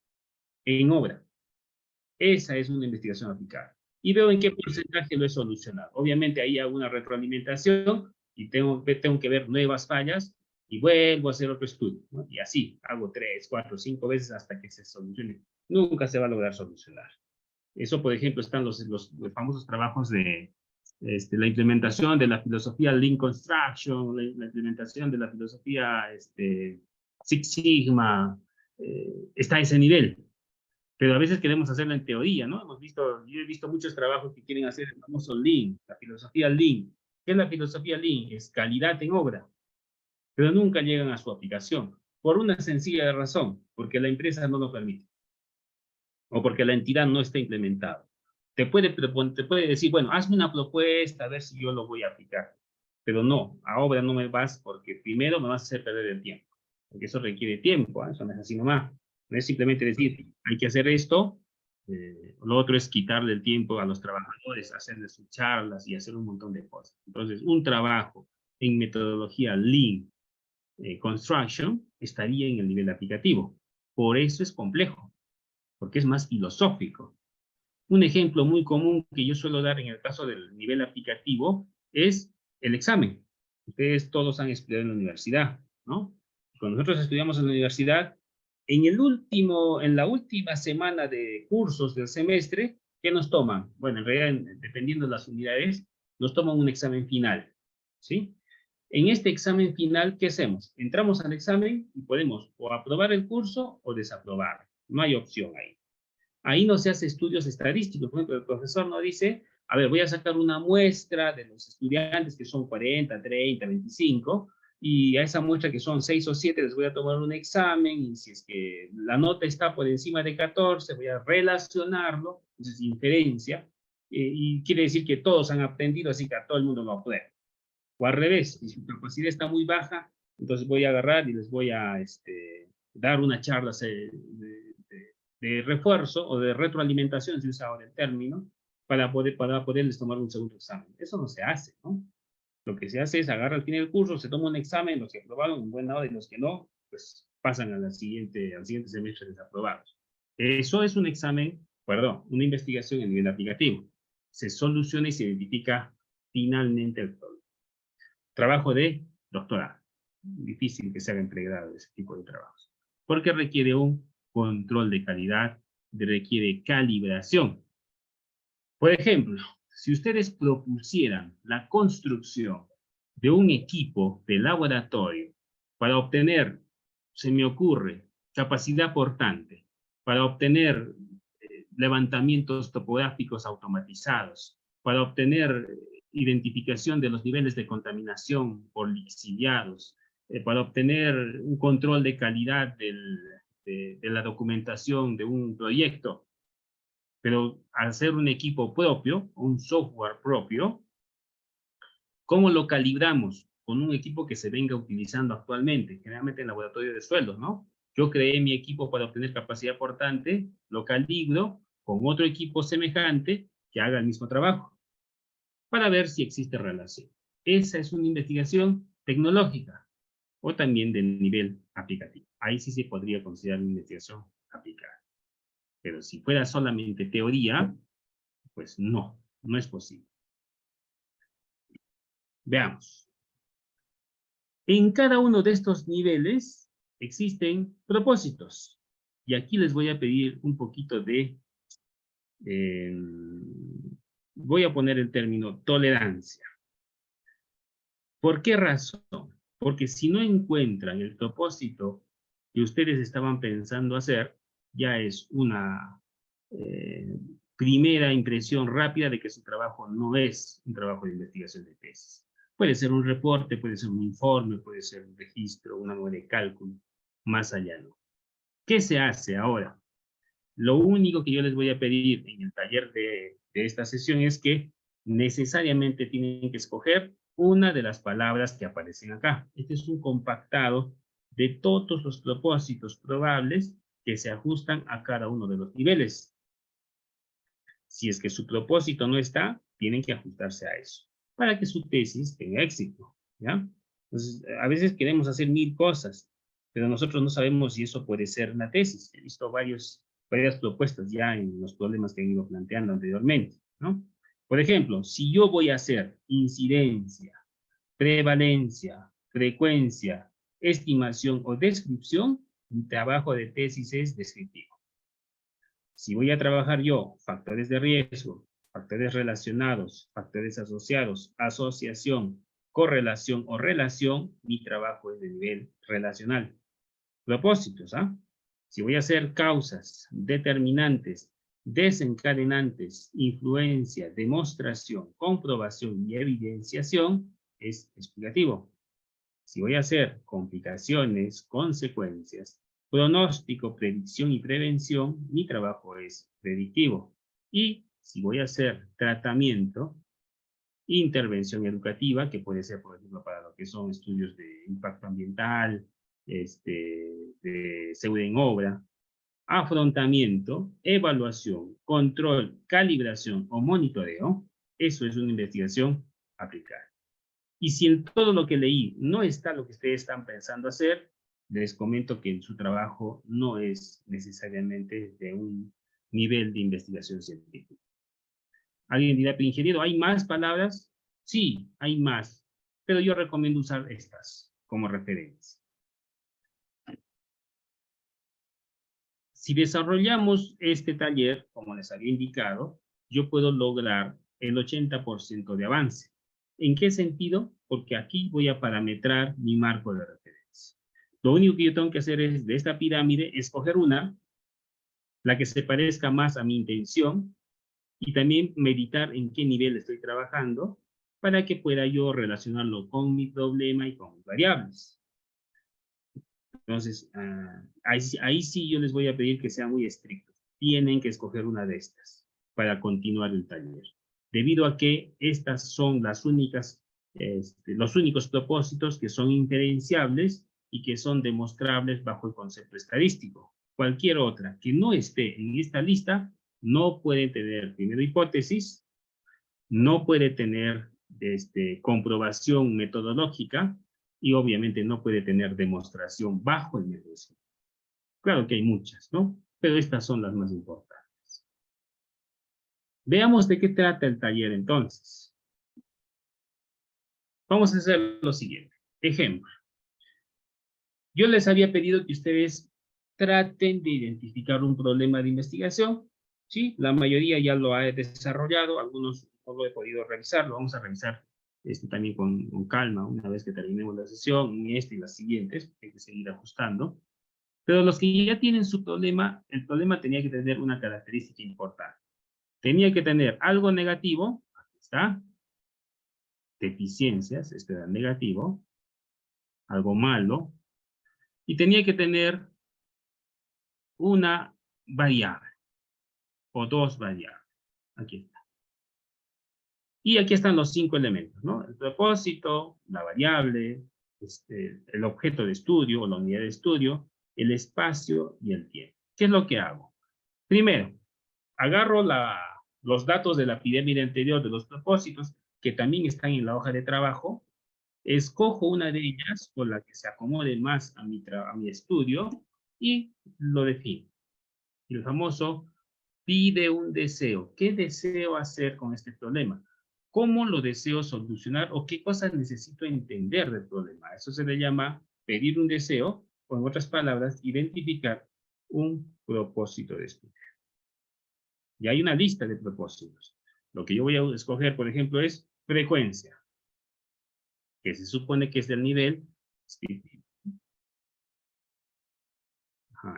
En obra. Esa es una investigación aplicada. Y veo en qué porcentaje lo he solucionado. Obviamente ahí hago una retroalimentación y tengo que ver nuevas fallas y vuelvo a hacer otro estudio, ¿no? Y así, hago 3, 4, 5 veces hasta que se solucione. Nunca se va a lograr solucionar. Eso, por ejemplo, están los famosos trabajos de la implementación de la filosofía Lean Construction, la implementación de la filosofía Six Sigma, está a ese nivel. Pero a veces queremos hacerlo en teoría, ¿no? Yo he visto muchos trabajos que quieren hacer el famoso Lean, la filosofía Lean. ¿Qué es la filosofía Lean? Es calidad en obra, pero nunca llegan a su aplicación, por una sencilla razón, porque la empresa no lo permite, o porque la entidad no está implementada. Te puede decir, bueno, hazme una propuesta, a ver si yo lo voy a aplicar, pero no, a obra no me vas porque primero me vas a hacer perder el tiempo, porque eso requiere tiempo, ¿eh? Eso no es así nomás. No es simplemente decir, hay que hacer esto, lo otro es quitarle el tiempo a los trabajadores, hacerles sus charlas y hacer un montón de cosas. Entonces, un trabajo en metodología Lean Construction estaría en el nivel aplicativo. Por eso es complejo, porque es más filosófico. Un ejemplo muy común que yo suelo dar en el caso del nivel aplicativo es el examen. Ustedes todos han estudiado en la universidad, ¿no? Cuando nosotros estudiamos en la universidad, en la última semana de cursos del semestre, ¿qué nos toman? Bueno, en realidad, dependiendo de las unidades, nos toman un examen final, ¿sí? En este examen final, ¿qué hacemos? Entramos al examen y podemos o aprobar el curso o desaprobar. No hay opción ahí. Ahí no se hace estudios estadísticos. Por ejemplo, el profesor no dice, a ver, voy a sacar una muestra de los estudiantes que son 40, 30, 25, y a esa muestra que son 6 o 7 les voy a tomar un examen, y si es que la nota está por encima de 14, voy a relacionarlo, entonces inferencia, y quiere decir que todos han aprendido, así que a todo el mundo lo aprueba. O al revés, si su capacidad está muy baja, entonces voy a agarrar y les voy a dar una charla de refuerzo o de retroalimentación, si usa ahora el término, para poderles tomar un segundo examen. Eso no se hace, ¿no? Lo que se hace es agarrar al final del curso, se toma un examen, los que aprobaron en buena hora y los que no, pues pasan al siguiente semestre desaprobados. Eso es un examen, perdón, una investigación en nivel aplicativo. Se soluciona y se identifica finalmente el problema. Trabajo de doctorado. Difícil que se haga empleado de ese tipo de trabajos. Porque requiere un control de calidad, requiere calibración. Por ejemplo, si ustedes propusieran la construcción de un equipo de laboratorio para obtener, se me ocurre, capacidad portante, para obtener levantamientos topográficos automatizados, para obtener identificación de los niveles de contaminación por lixiviados, para obtener un control de calidad de la documentación de un proyecto, pero al ser un equipo propio, un software propio, ¿cómo lo calibramos? Con un equipo que se venga utilizando actualmente, generalmente en laboratorio de sueldos, ¿no? Yo creé mi equipo para obtener capacidad portante, lo calibro con otro equipo semejante que haga el mismo trabajo, para ver si existe relación. Esa es una investigación tecnológica o también de nivel aplicativo. Ahí sí se podría considerar una investigación aplicada. Pero si fuera solamente teoría, pues no es posible. Veamos. En cada uno de estos niveles existen propósitos. Y aquí les voy a pedir un poquito de... voy a poner el término tolerancia. ¿Por qué razón? Porque si no encuentran el propósito que ustedes estaban pensando hacer, ya es una primera impresión rápida de que su trabajo no es un trabajo de investigación de tesis. Puede ser un reporte, puede ser un informe, puede ser un registro, una nueva de cálculo, más allá no. ¿Qué se hace ahora? Lo único que yo les voy a pedir en el taller de esta sesión es que necesariamente tienen que escoger una de las palabras que aparecen acá. Este es un compactado de todos los propósitos probables que se ajustan a cada uno de los niveles. Si es que su propósito no está, tienen que ajustarse a eso, para que su tesis tenga éxito, ¿ya? Entonces, a veces queremos hacer 1000 cosas, pero nosotros no sabemos si eso puede ser una tesis. He visto varias propuestas ya en los problemas que he ido planteando anteriormente, ¿no? Por ejemplo, si yo voy a hacer incidencia, prevalencia, frecuencia, estimación o descripción, mi trabajo de tesis es descriptivo. Si voy a trabajar yo factores de riesgo, factores relacionados, factores asociados, asociación, correlación o relación, mi trabajo es de nivel relacional. Propósitos, ¿ah? Si voy a hacer causas, determinantes, desencadenantes, influencia, demostración, comprobación y evidenciación, es explicativo. Si voy a hacer complicaciones, consecuencias, pronóstico, predicción y prevención, mi trabajo es predictivo. Y si voy a hacer tratamiento, intervención educativa, que puede ser, por ejemplo, para lo que son estudios de impacto ambiental, de seguridad en obra, afrontamiento, evaluación, control, calibración o monitoreo, eso es una investigación aplicada. Y si en todo lo que leí no está lo que ustedes están pensando hacer, les comento que su trabajo no es necesariamente de un nivel de investigación científica. Alguien dirá, pero ingeniero, ¿hay más palabras? Sí, hay más, pero yo recomiendo usar estas como referencia. Si desarrollamos este taller, como les había indicado, yo puedo lograr el 80% de avance. ¿En qué sentido? Porque aquí voy a parametrar mi marco de referencia. Lo único que yo tengo que hacer es, de esta pirámide, escoger una, la que se parezca más a mi intención, y también meditar en qué nivel estoy trabajando, para que pueda yo relacionarlo con mi problema y con mis variables. Entonces, ahí sí yo les voy a pedir que sean muy estrictos. Tienen que escoger una de estas para continuar el taller. Debido a que estas son las únicas, los únicos propósitos que son inferenciables y que son demostrables bajo el concepto estadístico. Cualquier otra que no esté en esta lista no puede tener, primero, hipótesis, no puede tener comprobación metodológica, y obviamente no puede tener demostración bajo el método científico. Claro que hay muchas, ¿no? Pero estas son las más importantes. Veamos de qué trata el taller entonces. Vamos a hacer lo siguiente. Ejemplo. Yo les había pedido que ustedes traten de identificar un problema de investigación. ¿Sí? La mayoría ya lo ha desarrollado, algunos no lo he podido revisar, lo vamos a revisar también con calma una vez que terminemos la sesión, y y las siguientes, hay que seguir ajustando. Pero los que ya tienen su problema, el problema tenía que tener una característica importante. Tenía que tener algo negativo, aquí está, deficiencias, este era negativo, algo malo, y tenía que tener una variable, o dos variables. Aquí está. Y aquí están los 5 elementos, ¿no? El propósito, la variable, el objeto de estudio o la unidad de estudio, el espacio y el tiempo. ¿Qué es lo que hago? Primero, agarro los datos de la pirámide anterior de los propósitos, que también están en la hoja de trabajo, escojo una de ellas con la que se acomode más a mi estudio y lo defino. El famoso pide un deseo. ¿Qué deseo hacer con este problema? ¿Cómo lo deseo solucionar o qué cosas necesito entender del problema? Eso se le llama pedir un deseo, o en otras palabras, identificar un propósito de estudio. Y hay una lista de propósitos. Lo que yo voy a escoger, por ejemplo, es frecuencia, que se supone que es del nivel descriptivo.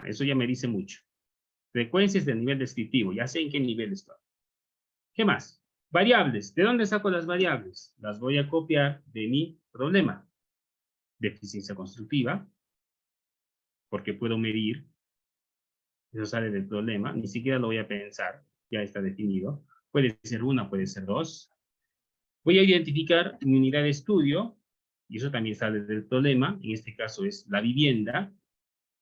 Eso ya me dice mucho. Frecuencia es del nivel descriptivo, ya sé en qué nivel estoy. ¿Qué más? Variables. ¿De dónde saco las variables? Las voy a copiar de mi problema. Deficiencia constructiva, porque puedo medir. Eso sale del problema. Ni siquiera lo voy a pensar. Ya está definido. Puede ser una, puede ser dos. Voy a identificar mi unidad de estudio, y eso también sale del problema, en este caso es la vivienda,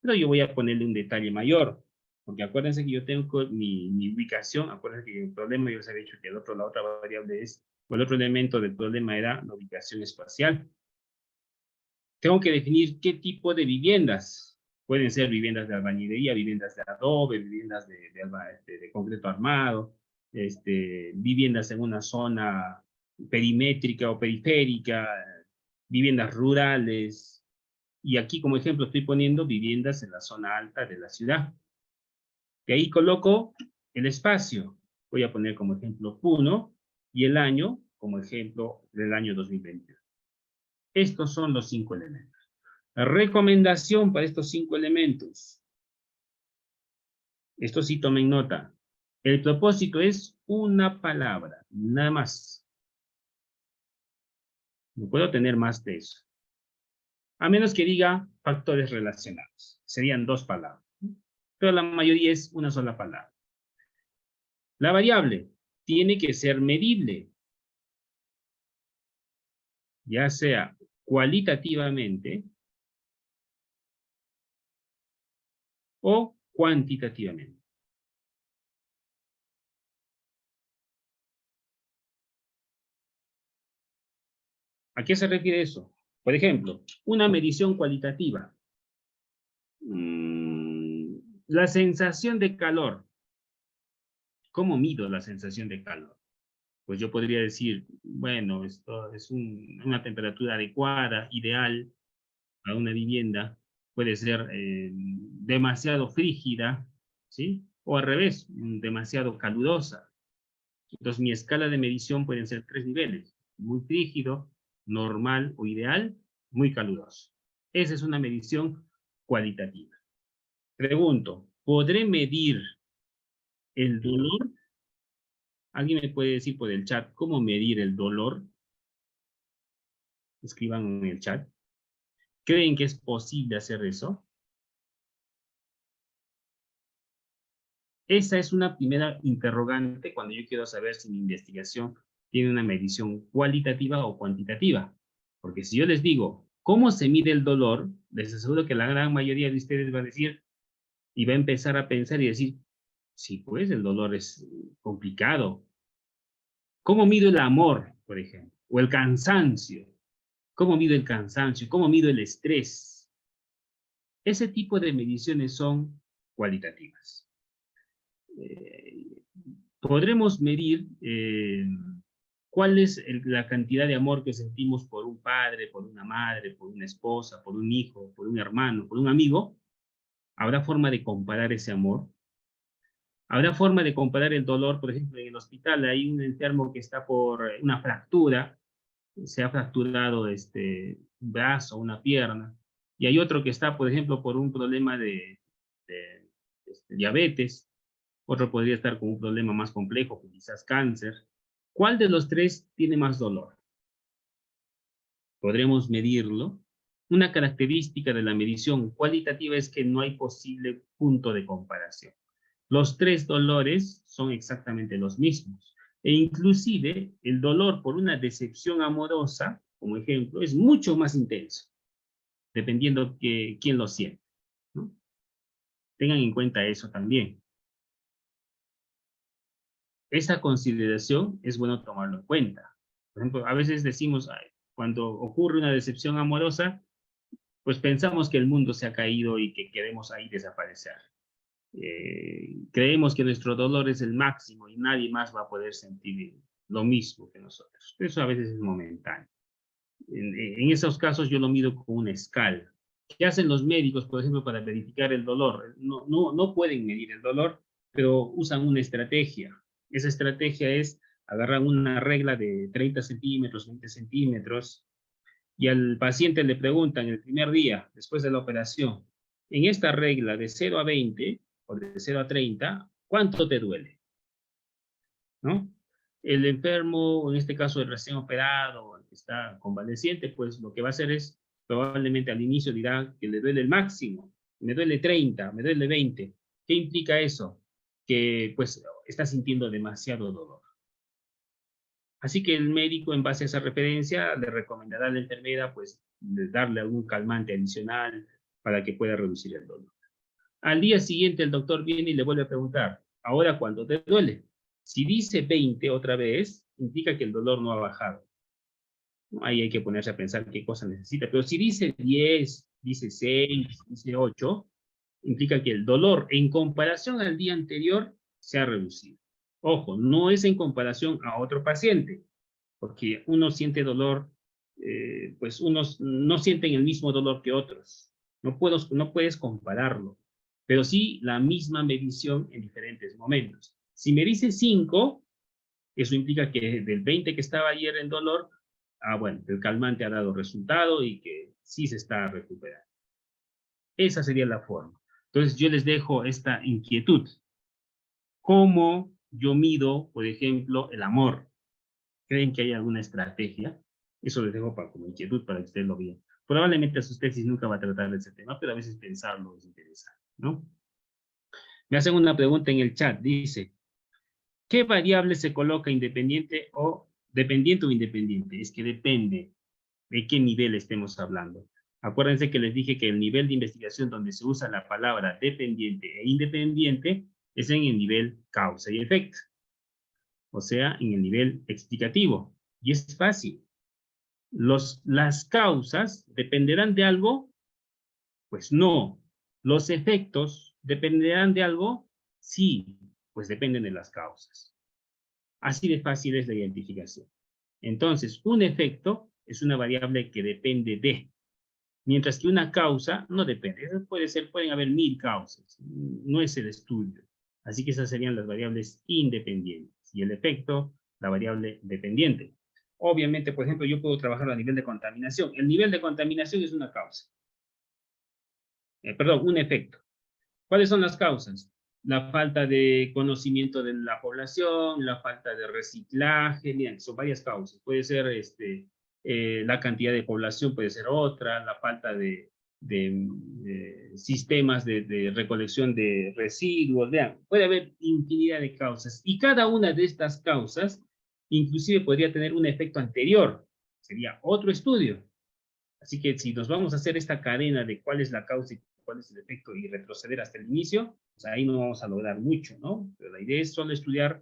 pero yo voy a ponerle un detalle mayor, porque acuérdense que yo tengo mi ubicación, acuérdense que el problema yo les había dicho que la otra variable es, o el otro elemento del problema era la ubicación espacial. Tengo que definir qué tipo de viviendas. Pueden ser viviendas de albañilería, viviendas de adobe, viviendas de concreto armado, viviendas en una zona perimétrica o periférica, viviendas rurales. Y aquí como ejemplo estoy poniendo viviendas en la zona alta de la ciudad. De ahí coloco el espacio. Voy a poner como ejemplo 1 y el año como ejemplo del año 2021. Estos son los 5 elementos. La recomendación para estos 5 elementos. Esto sí tomen nota. El propósito es una palabra, nada más. No puedo tener más de eso. A menos que diga factores relacionados. Serían 2 palabras. Pero la mayoría es una sola palabra. La variable tiene que ser medible. Ya sea cualitativamente o cuantitativamente. ¿A qué se refiere eso? Por ejemplo, una medición cualitativa. La sensación de calor. ¿Cómo mido la sensación de calor? Pues yo podría decir, bueno, esto es una temperatura adecuada, ideal a una vivienda. Puede ser demasiado frígida, ¿sí? O al revés, demasiado calurosa. Entonces mi escala de medición pueden ser 3 niveles. Muy frígido, normal o ideal, muy caluroso. Esa es una medición cualitativa. Pregunto, ¿podré medir el dolor? ¿Alguien me puede decir por el chat cómo medir el dolor? Escriban en el chat. ¿Creen que es posible hacer eso? Esa es una primera interrogante cuando yo quiero saber si mi investigación tiene una medición cualitativa o cuantitativa. Porque si yo les digo, ¿cómo se mide el dolor? Les aseguro que la gran mayoría de ustedes va a decir, y va a empezar a pensar y decir, sí, pues el dolor es complicado. ¿Cómo mido el amor, por ejemplo? O el cansancio. ¿Cómo mido el cansancio? ¿Cómo mido el estrés? Ese tipo de mediciones son cualitativas. Podremos medir cuál es la cantidad de amor que sentimos por un padre, por una madre, por una esposa, por un hijo, por un hermano, por un amigo. ¿Habrá forma de comparar ese amor? ¿Habrá forma de comparar el dolor? Por ejemplo, en el hospital hay un enfermo que está por una fractura, se ha fracturado un brazo, una pierna, y hay otro que está, por ejemplo, por un problema de diabetes, otro podría estar con un problema más complejo, quizás cáncer. ¿Cuál de los 3 tiene más dolor? ¿Podremos medirlo? Una característica de la medición cualitativa es que no hay posible punto de comparación. Los 3 dolores son exactamente los mismos. E inclusive el dolor por una decepción amorosa, como ejemplo, es mucho más intenso, dependiendo de quién lo siente, ¿no? Tengan en cuenta eso también. Esa consideración es bueno tomarlo en cuenta. Por ejemplo, a veces decimos, cuando ocurre una decepción amorosa, pues pensamos que el mundo se ha caído y que queremos ahí desaparecer. Creemos que nuestro dolor es el máximo y nadie más va a poder sentir lo mismo que nosotros. Eso a veces es momentáneo. En esos casos yo lo mido con una escala. ¿Qué hacen los médicos, por ejemplo, para verificar el dolor? No pueden medir el dolor, pero usan una estrategia. Esa estrategia es agarrar una regla de 30 centímetros, 20 centímetros, y al paciente le preguntan el primer día, después de la operación, en esta regla de 0 a 20 o de 0 a 30, ¿cuánto te duele? ¿No? El enfermo, en este caso el recién operado, el que está convaleciente, pues lo que va a hacer es, probablemente al inicio dirá que le duele el máximo, me duele 30, me duele 20. ¿Qué implica eso? Que pues está sintiendo demasiado dolor. Así que el médico, en base a esa referencia, le recomendará a la enfermera, pues, de darle algún calmante adicional para que pueda reducir el dolor. Al día siguiente, el doctor viene y le vuelve a preguntar, ¿ahora cuánto te duele? Si dice 20 otra vez, indica que el dolor no ha bajado. Ahí hay que ponerse a pensar qué cosa necesita. Pero si dice 10, dice 6, dice 8, implica que el dolor en comparación al día anterior se ha reducido. Ojo, no es en comparación a otro paciente, porque uno siente dolor, pues unos no sienten el mismo dolor que otros. No puedes compararlo, pero sí la misma medición en diferentes momentos. Si me dice 5, eso implica que del 20 que estaba ayer en dolor, bueno, el calmante ha dado resultado y que sí se está recuperando. Esa sería la forma. Entonces yo les dejo esta inquietud. ¿Cómo yo mido, por ejemplo, el amor? ¿Creen que hay alguna estrategia? Eso les dejo como inquietud para que ustedes lo vean. Probablemente su tesis nunca va a tratar de ese tema, pero a veces pensarlo es interesante, ¿no? Me hacen una pregunta en el chat, dice, ¿qué variable se coloca dependiente o independiente? Es que depende de qué nivel estemos hablando. Acuérdense que les dije que el nivel de investigación donde se usa la palabra dependiente e independiente es en el nivel causa y efecto. O sea, en el nivel explicativo. Y es fácil. Las causas dependerán de algo, pues no. Los efectos dependerán de algo, sí, pues dependen de las causas. Así de fácil es la identificación. Entonces, un efecto es una variable que depende de, mientras que una causa no depende. Eso pueden haber 1000 causas, no es el estudio. Así que esas serían las variables independientes. Y el efecto, la variable dependiente. Obviamente, por ejemplo, yo puedo trabajar a nivel de contaminación. El nivel de contaminación es una causa. Perdón, un efecto. ¿Cuáles son las causas? La falta de conocimiento de la población, la falta de reciclaje, bien, son varias causas. Puede ser la cantidad de población, puede ser otra, la falta de sistemas de recolección de residuos, vean, puede haber infinidad de causas. Y cada una de estas causas, inclusive podría tener un efecto anterior, sería otro estudio. Así que si nos vamos a hacer esta cadena de cuál es la causa y cuál es el efecto y retroceder hasta el inicio, pues ahí no vamos a lograr mucho, ¿no? Pero la idea es solo estudiar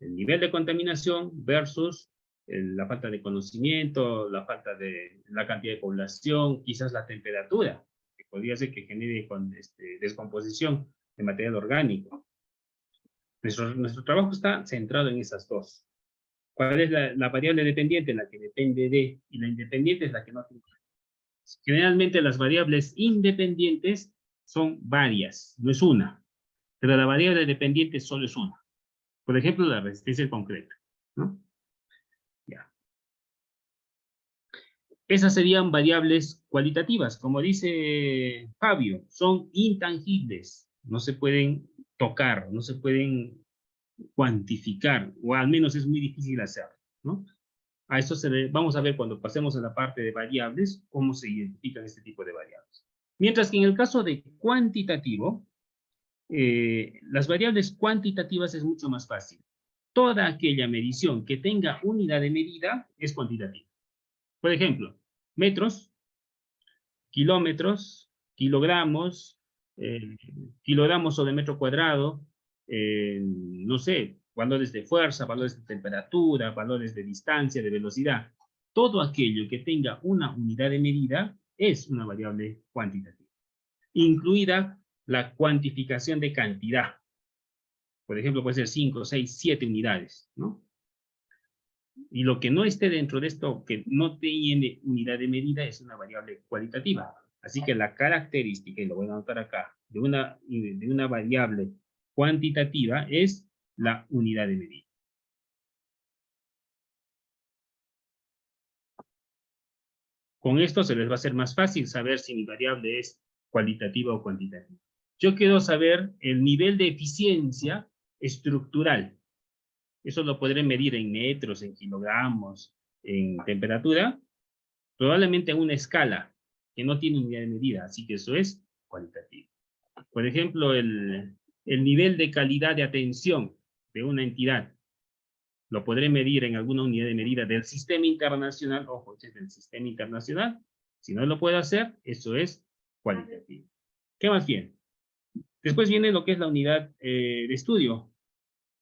el nivel de contaminación versus la falta de conocimiento, la falta de la cantidad de población, quizás la temperatura, que podría ser que genere descomposición de material orgánico. Nuestro trabajo está centrado en esas dos. ¿Cuál es la variable dependiente? La que depende de, y la independiente es la que no tiene. Generalmente las variables independientes son varias, no es una, pero la variable dependiente solo es una. Por ejemplo, la resistencia al concreto, ¿no? Ya. Esas serían variables cualitativas, como dice Fabio, son intangibles, no se pueden tocar, no se pueden cuantificar, o al menos es muy difícil hacerlo, ¿no? A eso vamos a ver cuando pasemos a la parte de variables, cómo se identifican este tipo de variables. Mientras que en el caso de cuantitativo, las variables cuantitativas es mucho más fácil. Toda aquella medición que tenga unidad de medida es cuantitativa. Por ejemplo, metros, kilómetros, kilogramos, kilogramos sobre metro cuadrado, no sé, valores de fuerza, valores de temperatura, valores de distancia, de velocidad. Todo aquello que tenga una unidad de medida es una variable cuantitativa, incluida la cuantificación de cantidad. Por ejemplo, puede ser 5, 6, 7 unidades, ¿no? Y lo que no esté dentro de esto, que no tiene unidad de medida, es una variable cualitativa. Así que la característica, y lo voy a anotar acá, de una variable cuantitativa es la unidad de medida. Con esto se les va a hacer más fácil saber si mi variable es cualitativa o cuantitativa. Yo quiero saber el nivel de eficiencia estructural. Eso lo podré medir en metros, en kilogramos, en temperatura, probablemente en una escala que no tiene unidad de medida, así que eso es cualitativo. Por ejemplo, el nivel de calidad de atención de una entidad. Lo podré medir en alguna unidad de medida del sistema internacional. Ojo, este es del sistema internacional. Si no lo puedo hacer, eso es cualitativo. ¿Qué más viene? Después viene lo que es la unidad de estudio.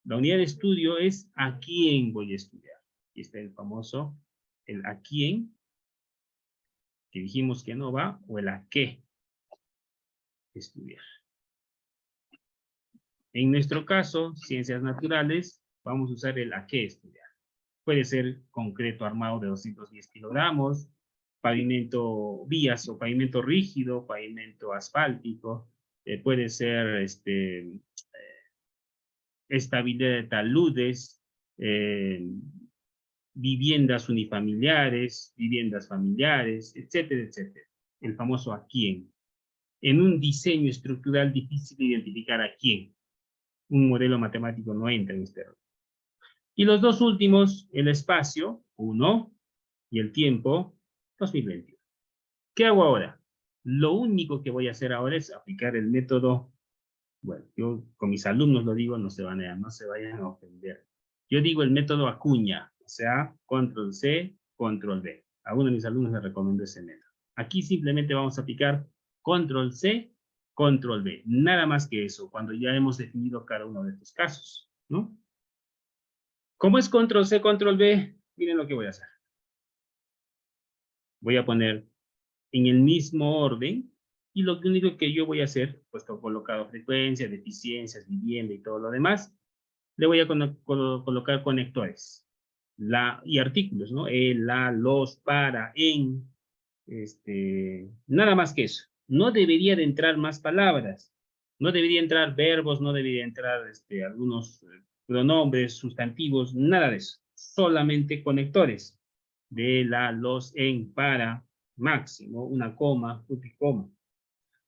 La unidad de estudio es a quién voy a estudiar. Aquí está el famoso, el a quién, que dijimos que no va, o el a qué estudiar. En nuestro caso, ciencias naturales, vamos a usar el a qué estudiar. Puede ser concreto armado de 210 kilogramos, pavimento vías o pavimento rígido, pavimento asfáltico, puede ser estabilidad de taludes, viviendas unifamiliares, viviendas familiares, etcétera, etcétera. El famoso a quién. En un diseño estructural difícil de identificar a quién. Un modelo matemático no entra en este rol. Y los dos últimos, el espacio, 1, y el tiempo, 2021. ¿Qué hago ahora? Lo único que voy a hacer ahora es aplicar el método, bueno, yo con mis alumnos lo digo, no se vayan a ofender. Yo digo el método Acuña, o sea, control C, control V. A uno de mis alumnos le recomiendo ese método. Aquí simplemente vamos a aplicar control C, control V. Nada más que eso, cuando ya hemos definido cada uno de estos casos, ¿no? Como es control C, control V, miren lo que voy a hacer. Voy a poner en el mismo orden, y lo único que yo voy a hacer, puesto colocado frecuencias, deficiencias, vivienda y todo lo demás, le voy a colocar conectores y artículos, ¿no? El, la, los, para, en, nada más que eso. No debería de entrar más palabras, no debería entrar verbos, no debería entrar algunos pronombres, sustantivos, nada de eso. Solamente conectores de, la, los, en, para, máximo, una coma, coma.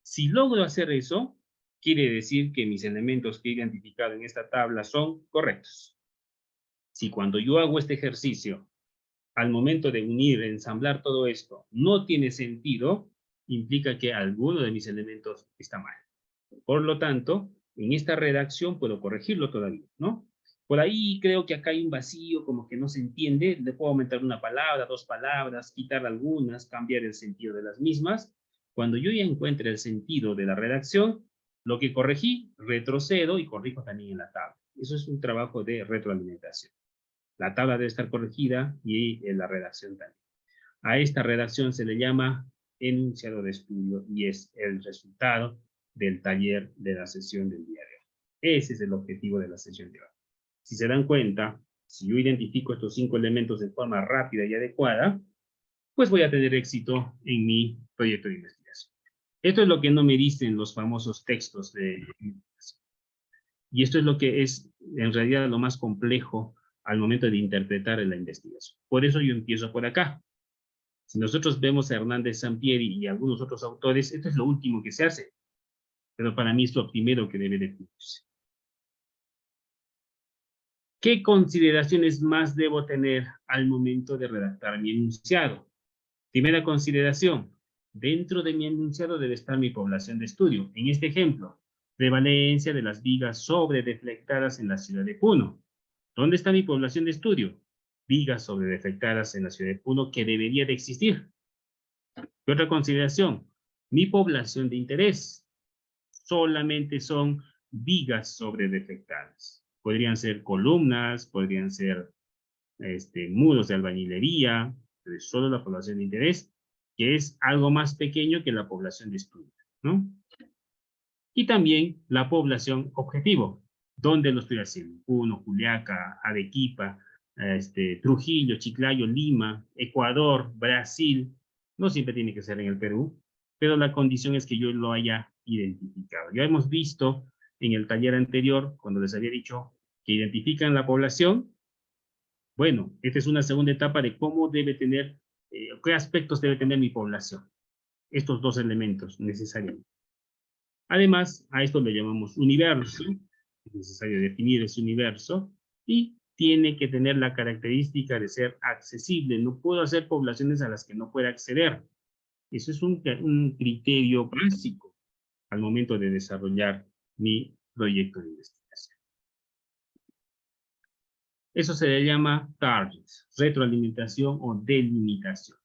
Si logro hacer eso, quiere decir que mis elementos que he identificado en esta tabla son correctos. Si cuando yo hago este ejercicio, al momento de unir, ensamblar todo esto, no tiene sentido, implica que alguno de mis elementos está mal. Por lo tanto, en esta redacción puedo corregirlo todavía, ¿no? Por ahí creo que acá hay un vacío, como que no se entiende, le puedo aumentar una palabra, dos palabras, quitar algunas, cambiar el sentido de las mismas. Cuando yo ya encuentre el sentido de la redacción, lo que corregí, retrocedo y corrijo también en la tabla. Eso es un trabajo de retroalimentación. La tabla debe estar corregida y en la redacción también. A esta redacción se le llama enunciado de estudio y es el resultado del taller de la sesión del día de hoy. Ese es el objetivo de la sesión de hoy. Si se dan cuenta, si yo identifico estos 5 elementos de forma rápida y adecuada, pues voy a tener éxito en mi proyecto de investigación. Esto es lo que no me dicen los famosos textos de investigación. Y esto es lo que es en realidad lo más complejo al momento de interpretar la investigación. Por eso yo empiezo por acá. Si nosotros vemos a Hernández Sampieri y algunos otros autores, esto es lo último que se hace. Pero para mí es lo primero que debe de cumplirse. ¿Qué consideraciones más debo tener al momento de redactar mi enunciado? Primera consideración, dentro de mi enunciado debe estar mi población de estudio. En este ejemplo, prevalencia de las vigas sobredeflectadas en la ciudad de Puno. ¿Dónde está mi población de estudio? Vigas sobredeflectadas en la ciudad de Puno que debería de existir. ¿Qué otra consideración? Mi población de interés. Solamente son vigas sobredeflectadas. Podrían ser columnas, podrían ser muros de albañilería, pero es solo la población de interés, que es algo más pequeño que la población de estudio, ¿no? Y también la población objetivo. ¿Dónde lo estoy haciendo? Puno, Juliaca, Arequipa, Trujillo, Chiclayo, Lima, Ecuador, Brasil. No siempre tiene que ser en el Perú, pero la condición es que yo lo haya identificado. Ya hemos visto en el taller anterior, cuando les había dicho que identifican la población. Bueno, esta es una segunda etapa de cómo debe tener, qué aspectos debe tener mi población. Estos dos elementos necesariamente. Además, a esto le llamamos universo. Es necesario definir ese universo y tiene que tener la característica de ser accesible. No puedo hacer poblaciones a las que no pueda acceder. Eso es un criterio básico al momento de desarrollar mi proyecto de investigación. Eso se le llama targets, retroalimentación o delimitación.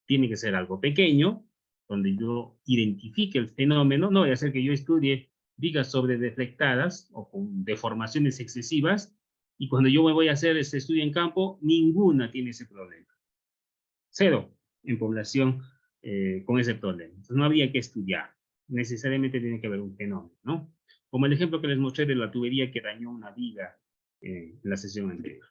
Tiene que ser algo pequeño, donde yo identifique el fenómeno. No voy a hacer que yo estudie vigas sobredeflectadas o con deformaciones excesivas, y cuando yo me voy a hacer este estudio en campo, ninguna tiene ese problema. Cero en población con ese problema. Entonces no habría que estudiar. Necesariamente tiene que haber un fenómeno, ¿no? Como el ejemplo que les mostré de la tubería que dañó una viga en la sesión anterior.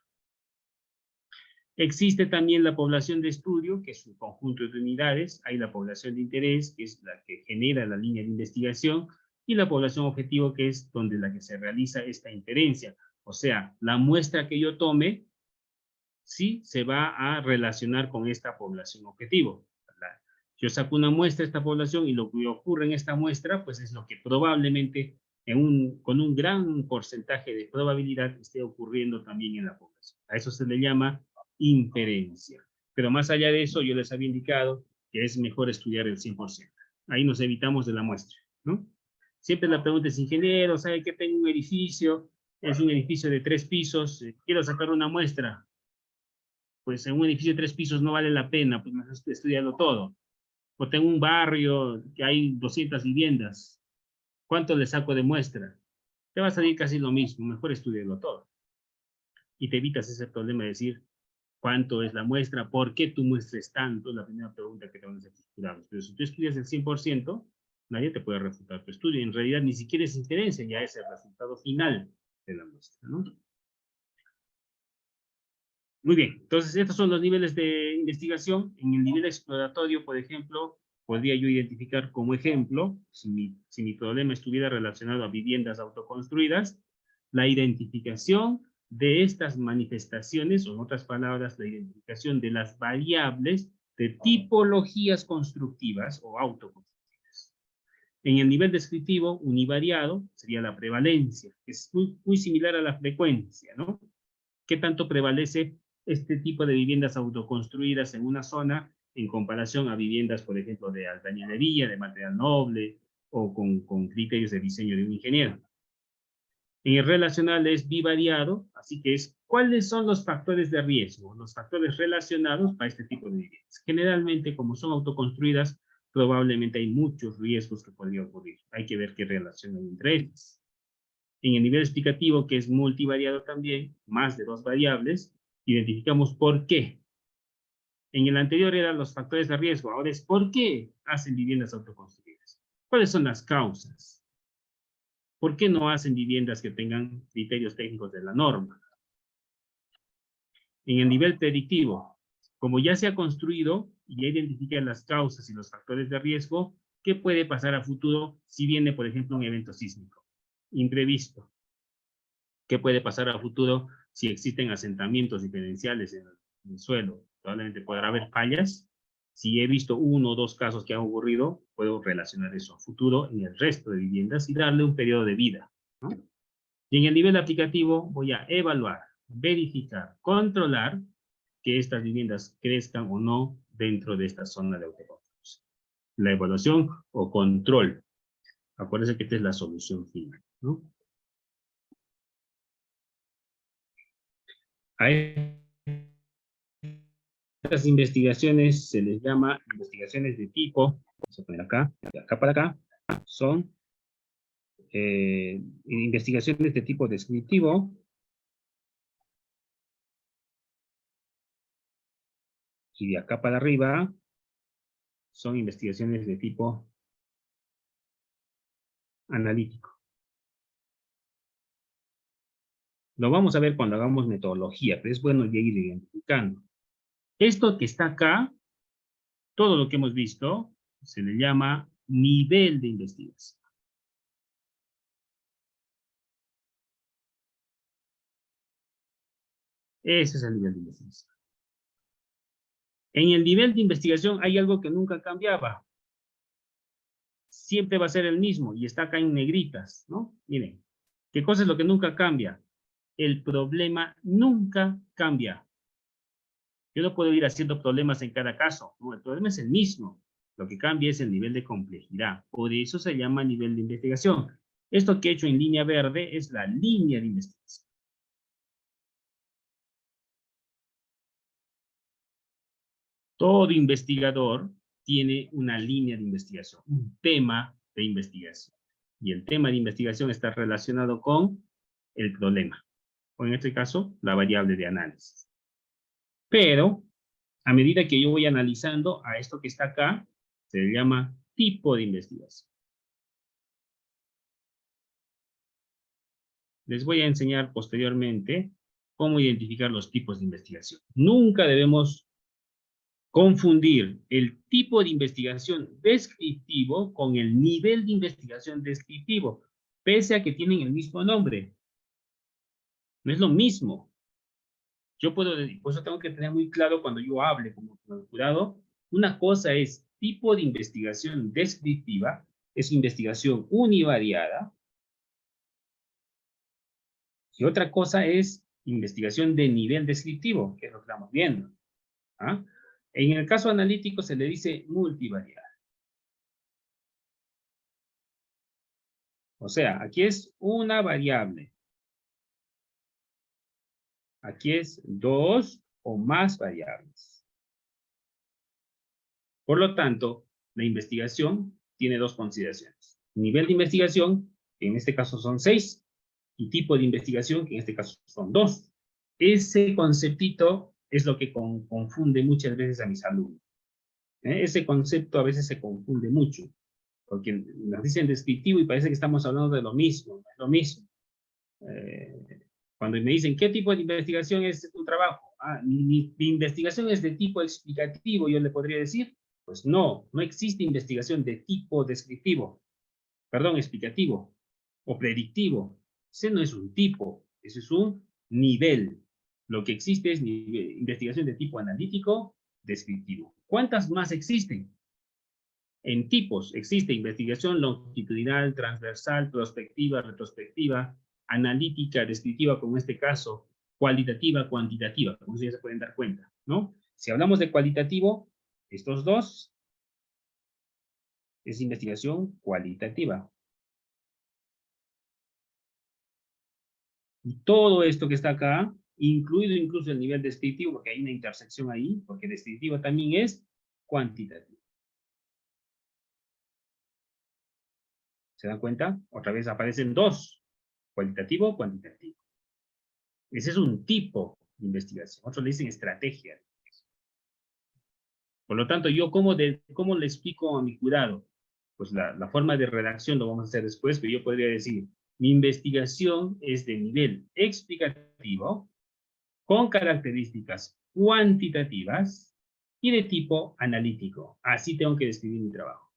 Existe también la población de estudio, que es un conjunto de unidades. Hay la población de interés, que es la que genera la línea de investigación, y la población objetivo, que es donde la que se realiza esta inferencia. O sea, la muestra que yo tome, sí se va a relacionar con esta población objetivo. Yo saco una muestra de esta población y lo que ocurre en esta muestra, pues es lo que probablemente con un gran porcentaje de probabilidad esté ocurriendo también en la población. A eso se le llama inferencia. Pero más allá de eso, yo les había indicado que es mejor estudiar el 100%. Ahí nos evitamos de la muestra, ¿no? Siempre la pregunta es, ingeniero, ¿sabe que tengo un edificio? Es un edificio de 3 pisos, quiero sacar una muestra. Pues en un edificio de 3 pisos no vale la pena, pues mejor estudiarlo todo. O tengo un barrio que hay 200 viviendas. ¿Cuánto le saco de muestra? Te va a salir casi lo mismo, mejor estudiarlo todo. Y te evitas ese problema de decir cuánto es la muestra, por qué tu muestra es tanto, es la primera pregunta que te van a hacer. Pero si tú estudias el 100%, nadie te puede refutar tu estudio. En realidad ni siquiera es inferencia, ya es el resultado final de la muestra, ¿no? Muy bien, entonces estos son los niveles de investigación. En el nivel exploratorio, por ejemplo, podría yo identificar como ejemplo, si mi problema estuviera relacionado a viviendas autoconstruidas, la identificación de estas manifestaciones, o en otras palabras, la identificación de las variables de tipologías constructivas o autoconstructivas. En el nivel descriptivo univariado sería la prevalencia, que es muy similar a la frecuencia, ¿no? ¿Qué tanto prevalece este tipo de viviendas autoconstruidas en una zona en comparación a viviendas, por ejemplo, de albañilería, de material noble o con criterios de diseño de un ingeniero? En el relacional es bivariado, así que es ¿cuáles son los factores de riesgo? Los factores relacionados para este tipo de viviendas. Generalmente, como son autoconstruidas, probablemente hay muchos riesgos que podrían ocurrir. Hay que ver qué relación hay entre ellos. En el nivel explicativo, que es multivariado también, más de 2 variables, identificamos por qué. En el anterior eran los factores de riesgo, ahora es por qué hacen viviendas autoconstruidas. ¿Cuáles son las causas? ¿Por qué no hacen viviendas que tengan criterios técnicos de la norma? En el nivel predictivo, como ya se ha construido y ya identifican las causas y los factores de riesgo, ¿qué puede pasar a futuro si viene, por ejemplo, un evento sísmico imprevisto? ¿Qué puede pasar a futuro si existen asentamientos diferenciales en el suelo? Probablemente podrá haber fallas. Si he visto 1 o 2 casos que han ocurrido, puedo relacionar eso a futuro en el resto de viviendas y darle un periodo de vida, ¿no? Y en el nivel aplicativo voy a evaluar, verificar, controlar que estas viviendas crezcan o no dentro de esta zona de autoconstrucción. La evaluación o control. Acuérdense que esta es la solución final, ¿no? A estas investigaciones se les llama investigaciones de tipo, vamos a poner acá, de acá para acá, son investigaciones de tipo descriptivo, y de acá para arriba son investigaciones de tipo analítico. Lo vamos a ver cuando hagamos metodología, pero es bueno ya ir identificando. Esto que está acá, todo lo que hemos visto, se le llama nivel de investigación. Ese es el nivel de investigación. En el nivel de investigación hay algo que nunca cambiaba. Siempre va a ser el mismo y está acá en negritas, ¿no? Miren, ¿qué cosa es lo que nunca cambia? El problema nunca cambia. Yo no puedo ir haciendo problemas en cada caso. No, el problema es el mismo. Lo que cambia es el nivel de complejidad. Por eso se llama nivel de investigación. Esto que he hecho en línea verde es la línea de investigación. Todo investigador tiene una línea de investigación, un tema de investigación. Y el tema de investigación está relacionado con el problema, o en este caso, la variable de análisis. Pero, a medida que yo voy analizando a esto que está acá, se le llama tipo de investigación. Les voy a enseñar posteriormente cómo identificar los tipos de investigación. Nunca debemos confundir el tipo de investigación descriptivo con el nivel de investigación descriptivo, pese a que tienen el mismo nombre. No es lo mismo. Yo puedo, por eso tengo que tener muy claro cuando yo hable como jurado, una cosa es tipo de investigación descriptiva, es investigación univariada, y otra cosa es investigación de nivel descriptivo, que es lo que estamos viendo. ¿Ah? En el caso analítico se le dice multivariada. O sea, aquí es una variable. Aquí es 2 o más variables. Por lo tanto, la investigación tiene dos consideraciones. Nivel de investigación, que en este caso son 6, y tipo de investigación, que en este caso son 2. Ese conceptito es lo que confunde muchas veces a mis alumnos. Ese concepto a veces se confunde mucho, porque nos dicen descriptivo y parece que estamos hablando de lo mismo, no es lo mismo. Cuando me dicen, ¿qué tipo de investigación es tu trabajo? Mi investigación es de tipo explicativo, yo le podría decir, pues no existe investigación de tipo descriptivo, perdón, explicativo o predictivo. Ese no es un tipo, ese es un nivel. Lo que existe es investigación de tipo analítico, descriptivo. ¿Cuántas más existen? En tipos existe investigación longitudinal, transversal, prospectiva, retrospectiva, analítica, descriptiva, como en este caso, cualitativa, cuantitativa, como ustedes se pueden dar cuenta, ¿no? Si hablamos de cualitativo, estos dos es investigación cualitativa. Y todo esto que está acá, incluido incluso el nivel descriptivo, porque hay una intersección ahí, porque descriptivo también es cuantitativo. ¿Se dan cuenta? Otra vez aparecen dos, cualitativo, cuantitativo. Ese es un tipo de investigación. Otros le dicen estrategia. Por lo tanto, yo ¿cómo le explico a mi jurado? Pues la forma de redacción lo vamos a hacer después, pero yo podría decir, mi investigación es de nivel explicativo, con características cuantitativas y de tipo analítico. Así tengo que describir mi trabajo.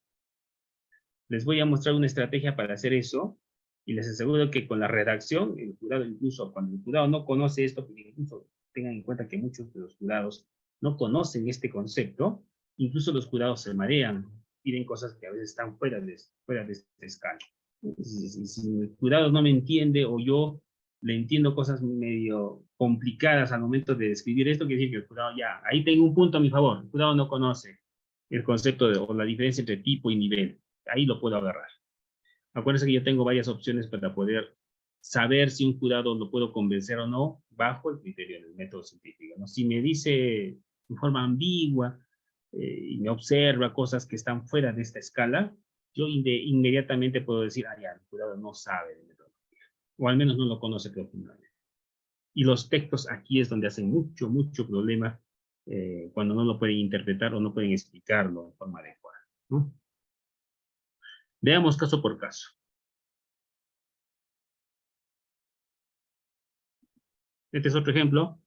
Les voy a mostrar una estrategia para hacer eso, y les aseguro que con la redacción, el jurado incluso, cuando el jurado no conoce esto, porque incluso tengan en cuenta que muchos de los jurados no conocen este concepto, incluso los jurados se marean, piden cosas que a veces están fuera de este escala. Si el jurado no me entiende o yo le entiendo cosas medio complicadas al momento de describir esto, quiere decir que el jurado ya, ahí tengo un punto a mi favor, el jurado no conoce el concepto o la diferencia entre tipo y nivel. Ahí lo puedo agarrar. Acuérdense que yo tengo varias opciones para poder saber si un jurado lo puedo convencer o no bajo el criterio del método científico, ¿no? Si me dice de forma ambigua y me observa cosas que están fuera de esta escala, yo inmediatamente puedo decir, ya, el jurado no sabe de metodología, o al menos no lo conoce profundamente. Y los textos aquí es donde hacen mucho problema cuando no lo pueden interpretar o no pueden explicarlo de forma adecuada, ¿no? Veamos caso por caso. Este es otro ejemplo.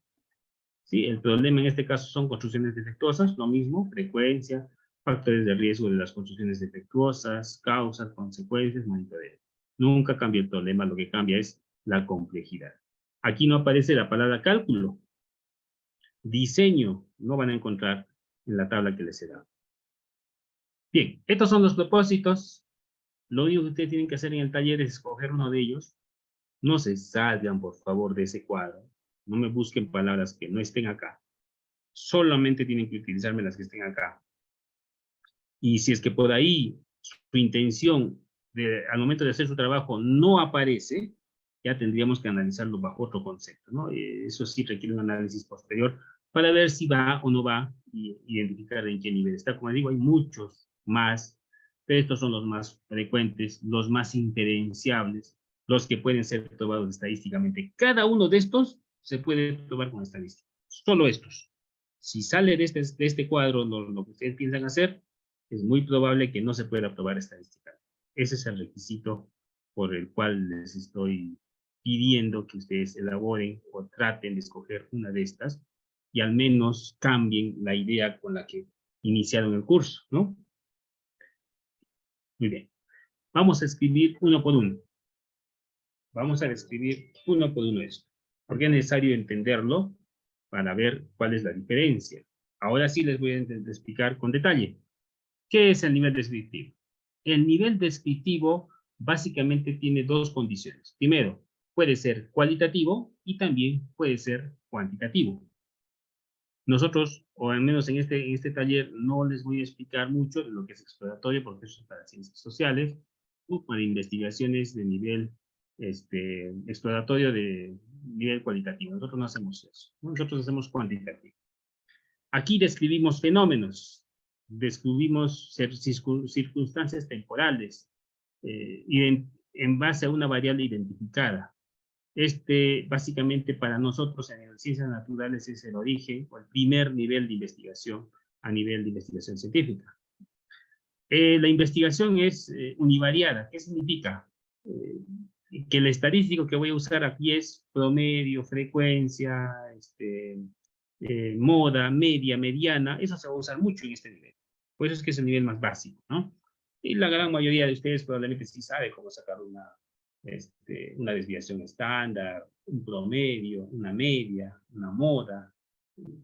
¿Sí? El problema en este caso son construcciones defectuosas, lo mismo, frecuencia, factores de riesgo de las construcciones defectuosas, causas, consecuencias, monitoreo. Nunca cambia el problema, lo que cambia es la complejidad. Aquí no aparece la palabra cálculo. Diseño, no van a encontrar en la tabla que les he dado. Bien, estos son los propósitos. Lo único que ustedes tienen que hacer en el taller es escoger uno de ellos. No se salgan, por favor, de ese cuadro. No me busquen palabras que no estén acá. Solamente tienen que utilizarme las que estén acá. Y si es que por ahí su intención al momento de hacer su trabajo no aparece, ya tendríamos que analizarlo bajo otro concepto, ¿no? Eso sí requiere un análisis posterior para ver si va o no va y identificar en qué nivel está. Como digo, hay muchos más, pero estos son los más frecuentes, los más inferenciables, los que pueden ser probados estadísticamente. Cada uno de estos se puede probar con estadística. Solo estos. Si sale de este cuadro lo que ustedes piensan hacer, es muy probable que no se pueda probar estadísticamente. Ese es el requisito por el cual les estoy pidiendo que ustedes elaboren o traten de escoger una de estas y al menos cambien la idea con la que iniciaron el curso, ¿no? Muy bien. Vamos a escribir uno por uno. Vamos a escribir uno por uno esto, porque es necesario entenderlo para ver cuál es la diferencia. Ahora sí les voy a explicar con detalle. ¿Qué es el nivel descriptivo? El nivel descriptivo básicamente tiene dos condiciones. Primero, puede ser cualitativo y también puede ser cuantitativo. Nosotros, o al menos en este taller, no les voy a explicar mucho de lo que es exploratorio, porque eso es para ciencias sociales, o para investigaciones de nivel exploratorio de nivel cualitativo. Nosotros no hacemos eso. Nosotros hacemos cuantitativo. Aquí describimos fenómenos, describimos circunstancias temporales, en base a una variable identificada. Básicamente, para nosotros en las ciencias naturales es el origen o el primer nivel de investigación a nivel de investigación científica. La investigación es univariada. ¿Qué significa? Que el estadístico que voy a usar aquí es promedio, frecuencia, moda, media, mediana. Eso se va a usar mucho en este nivel. Por eso es que es el nivel más básico, ¿no? Y la gran mayoría de ustedes probablemente sí sabe cómo sacar una desviación estándar, un promedio, una media, una moda.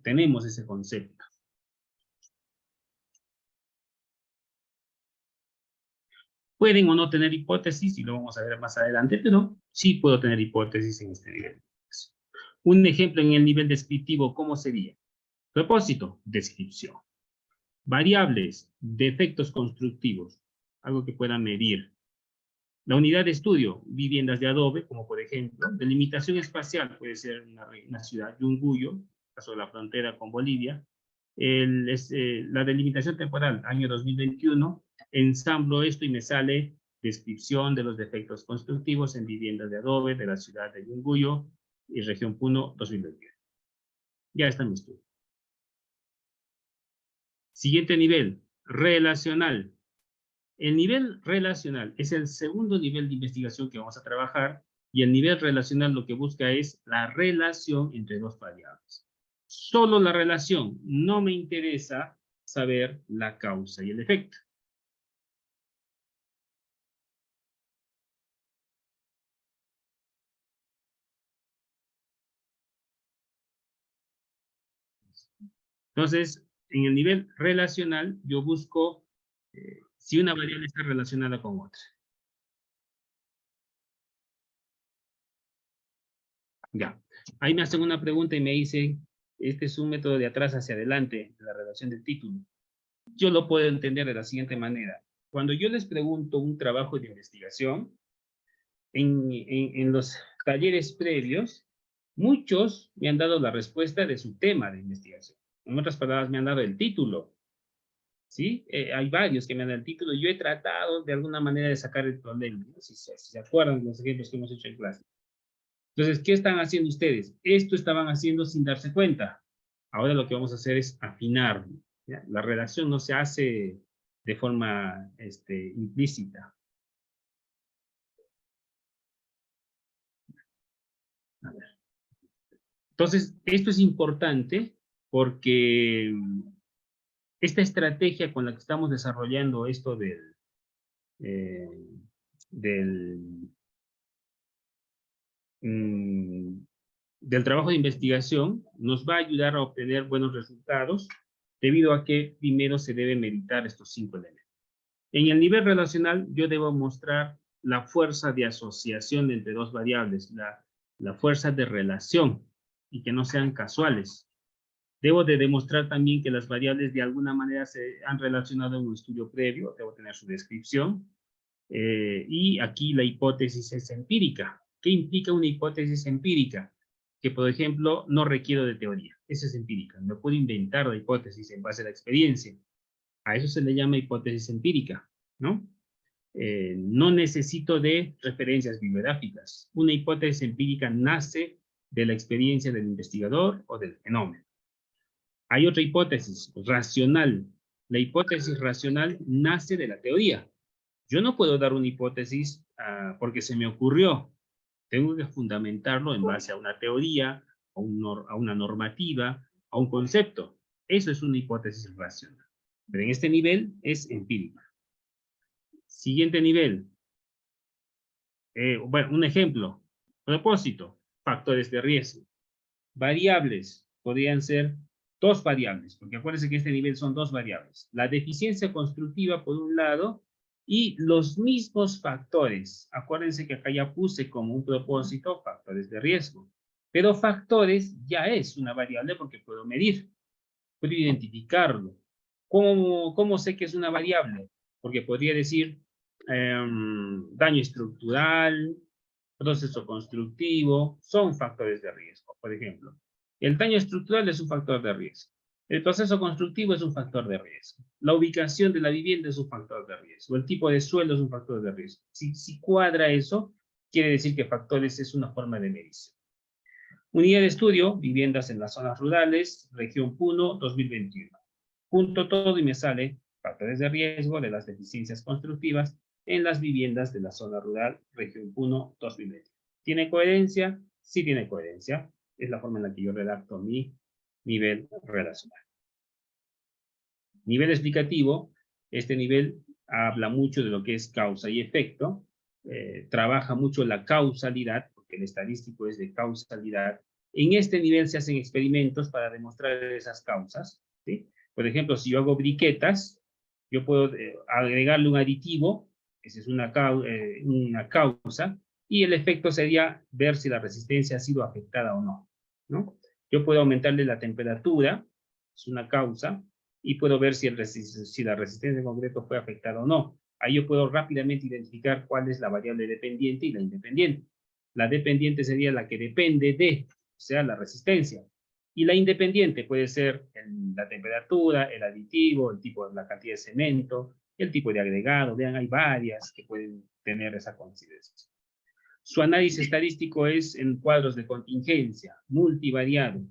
Tenemos ese concepto. Pueden o no tener hipótesis, y lo vamos a ver más adelante, pero sí puedo tener hipótesis en este nivel. Un ejemplo en el nivel descriptivo, ¿cómo sería? Propósito, descripción. Variables, defectos constructivos, algo que puedan medir. La unidad de estudio, viviendas de adobe, como por ejemplo, delimitación espacial, puede ser una ciudad, Yunguyo, caso de la frontera con Bolivia. La delimitación temporal, año 2021, ensamblo esto y me sale descripción de los defectos constructivos en viviendas de adobe de la ciudad de Yunguyo y región Puno 2021. Ya está mi estudio. Siguiente nivel, relacional. El nivel relacional es el segundo nivel de investigación que vamos a trabajar y el nivel relacional lo que busca es la relación entre dos variables. Solo la relación, no me interesa saber la causa y el efecto. Entonces, en el nivel relacional yo busco si una variable está relacionada con otra. Ya. Ahí me hacen una pregunta y me dicen, este es un método de atrás hacia adelante, de la redacción del título. Yo lo puedo entender de la siguiente manera. Cuando yo les pregunto un trabajo de investigación, en los talleres previos, muchos me han dado la respuesta de su tema de investigación. En otras palabras, me han dado el título. ¿Sí? Hay varios que me han dado el título. Yo he tratado de alguna manera de sacar el problema, ¿no? Si se acuerdan de los ejemplos que hemos hecho en clase. Entonces, ¿qué están haciendo ustedes? Esto estaban haciendo sin darse cuenta. Ahora lo que vamos a hacer es afinar. ¿Ya? La redacción no se hace de forma implícita. A ver. Entonces, esto es importante porque esta estrategia con la que estamos desarrollando esto del trabajo de investigación nos va a ayudar a obtener buenos resultados debido a que primero se debe meditar estos 5 elementos. En el nivel relacional yo debo mostrar la fuerza de asociación entre dos variables, la fuerza de relación y que no sean casuales. Debo de demostrar también que las variables de alguna manera se han relacionado en un estudio previo, debo tener su descripción. Y aquí la hipótesis es empírica. ¿Qué implica una hipótesis empírica? que, por ejemplo, no requiero de teoría. Esa es empírica. No puedo inventar la hipótesis en base a la experiencia. A eso se le llama hipótesis empírica, ¿no? No necesito de referencias bibliográficas. Una hipótesis empírica nace de la experiencia del investigador o del fenómeno. Hay otra hipótesis racional. La hipótesis racional nace de la teoría. Yo no puedo dar una hipótesis porque se me ocurrió. Tengo que fundamentarlo en base a una teoría, a una normativa, a un concepto. Eso es una hipótesis racional. Pero en este nivel es empírica. Siguiente nivel. Bueno, un ejemplo. Propósito. Factores de riesgo. Variables. Podrían ser dos variables, porque acuérdense que este nivel son dos variables. La deficiencia constructiva por un lado y los mismos factores. Acuérdense que acá ya puse como un propósito factores de riesgo. Pero factores ya es una variable porque puedo medir. Puedo identificarlo. ¿Cómo sé que es una variable? Porque podría decir daño estructural, proceso constructivo, son factores de riesgo, por ejemplo. El daño estructural es un factor de riesgo. El proceso constructivo es un factor de riesgo. La ubicación de la vivienda es un factor de riesgo. El tipo de suelo es un factor de riesgo. Si cuadra eso, quiere decir que factores es una forma de medición. Unidad de estudio, viviendas en las zonas rurales, región Puno, 2021. Junto todo y me sale factores de riesgo de las deficiencias constructivas en las viviendas de la zona rural, región Puno, 2020. ¿Tiene coherencia? Sí tiene coherencia. Es la forma en la que yo redacto mi nivel relacional. Nivel explicativo. Este nivel habla mucho de lo que es causa y efecto. Trabaja mucho la causalidad, porque el estadístico es de causalidad. En este nivel se hacen experimentos para demostrar esas causas, ¿sí? Por ejemplo, si yo hago briquetas, yo puedo agregarle un aditivo, esa es una causa, y el efecto sería ver si la resistencia ha sido afectada o no, ¿no? Yo puedo aumentarle la temperatura, es una causa, y puedo ver si la resistencia en concreto fue afectada o no. Ahí yo puedo rápidamente identificar cuál es la variable dependiente y la independiente. La dependiente sería la que depende de, o sea, la resistencia. Y la independiente puede ser la temperatura, el aditivo, el tipo, la cantidad de cemento, el tipo de agregado. Vean, hay varias que pueden tener esa coincidencia. Su análisis estadístico es en cuadros de contingencia, multivariado.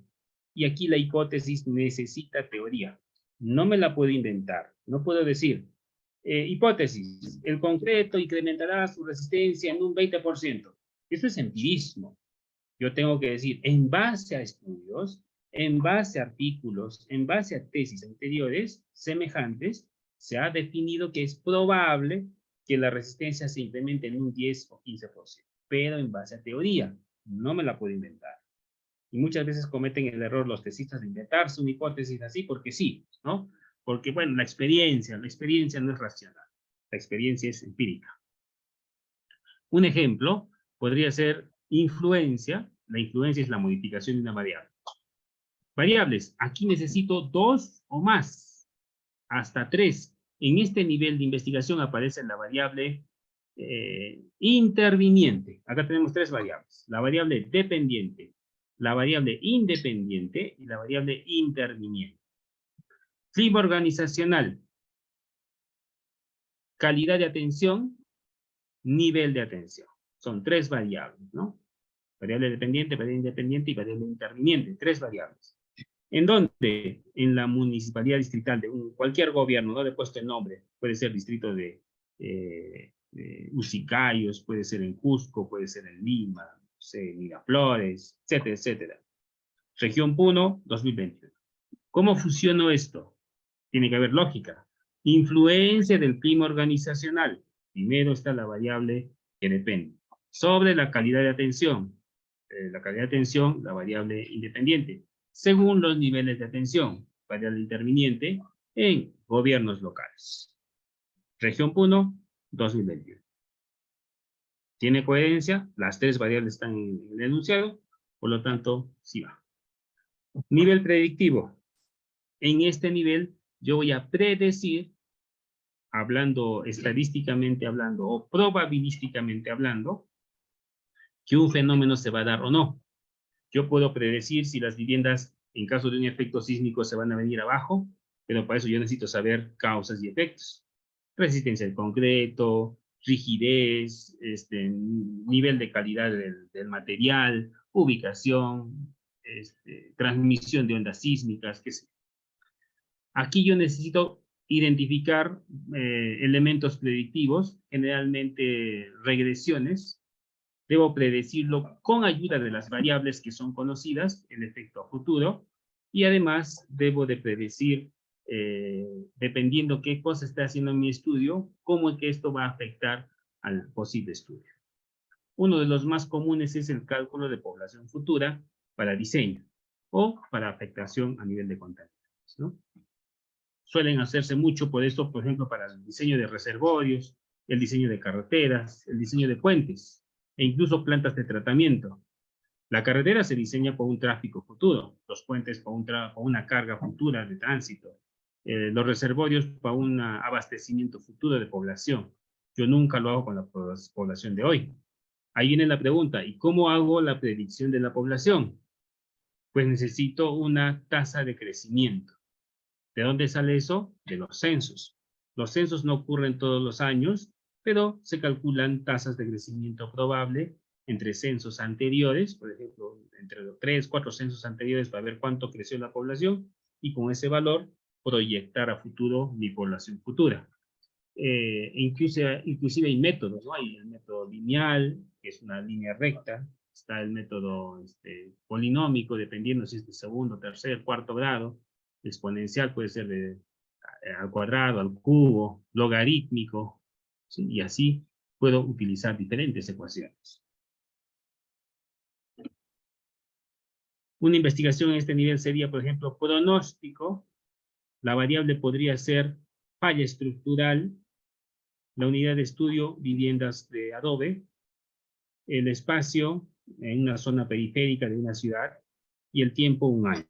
Y aquí la hipótesis necesita teoría. No me la puedo inventar. No puedo decir, hipótesis, el concreto incrementará su resistencia en un 20%. Eso es empirismo. Yo tengo que decir, en base a estudios, en base a artículos, en base a tesis anteriores semejantes, se ha definido que es probable que la resistencia se incremente en un 10 o 15%, pero en base a teoría, no me la puedo inventar. Y muchas veces cometen el error los tesistas de inventarse una hipótesis así porque sí, ¿no? Porque, bueno, la experiencia no es racional, la experiencia es empírica. Un ejemplo podría ser influencia. La influencia es la modificación de una variable. Variables, aquí necesito 2 o más, hasta 3. En este nivel de investigación aparece la variable interviniente. Acá tenemos 3 variables. La variable dependiente, la variable independiente y la variable interviniente. Clima organizacional, calidad de atención, nivel de atención. Son 3 variables, ¿no? Variable dependiente, variable independiente y variable interviniente. 3 variables. ¿En dónde? En la municipalidad distrital de cualquier gobierno, no le he puesto el nombre. Puede ser distrito de Usicayos, puede ser en Cusco, puede ser en Lima, no sé, Miraflores, etcétera, etcétera. Región Puno, 2021. ¿Cómo funciona esto? Tiene que haber lógica. Influencia del clima organizacional. Primero está la variable que depende. Sobre la calidad de atención. La calidad de atención, la variable independiente. Según los niveles de atención, variable interviniente en gobiernos locales. Región Puno, 2021. ¿Tiene coherencia? Las 3 variables están en el enunciado, por lo tanto, sí va. Nivel predictivo. En este nivel, yo voy a predecir, hablando estadísticamente hablando o probabilísticamente hablando, que un fenómeno se va a dar o no. Yo puedo predecir si las viviendas, en caso de un efecto sísmico, se van a venir abajo, pero para eso yo necesito saber causas y efectos. Resistencia al concreto, rigidez, nivel de calidad del material, ubicación, transmisión de ondas sísmicas, qué sé. Aquí yo necesito identificar elementos predictivos, generalmente regresiones. Debo predecirlo con ayuda de las variables que son conocidas, el efecto a futuro, y además debo de predecir, dependiendo qué cosa esté haciendo en mi estudio, cómo es que esto va a afectar al posible estudio. Uno de los más comunes es el cálculo de población futura para diseño o para afectación a nivel de contaminantes, ¿no? Suelen hacerse mucho por esto, por ejemplo, para el diseño de reservorios, el diseño de carreteras, el diseño de puentes, e incluso plantas de tratamiento. La carretera se diseña por un tráfico futuro, los puentes por una carga futura de tránsito, los reservorios para un abastecimiento futuro de población. Yo nunca lo hago con la población de hoy. Ahí viene la pregunta, ¿y cómo hago la predicción de la población? Pues necesito una tasa de crecimiento. ¿De dónde sale eso? De los censos. Los censos no ocurren todos los años, pero se calculan tasas de crecimiento probable entre censos anteriores, por ejemplo, entre los 3, 4 censos anteriores para ver cuánto creció la población y con ese valor proyectar a futuro mi población futura. Inclusive hay métodos, ¿no? Hay el método lineal, que es una línea recta, está el método polinómico, dependiendo si es de segundo, tercer, cuarto grado, exponencial puede ser al cuadrado, al cubo, logarítmico, ¿sí? Y así puedo utilizar diferentes ecuaciones. Una investigación en este nivel sería, por ejemplo, pronóstico. La variable podría ser falla estructural, la unidad de estudio, viviendas de adobe, el espacio en una zona periférica de una ciudad y el tiempo 1 año.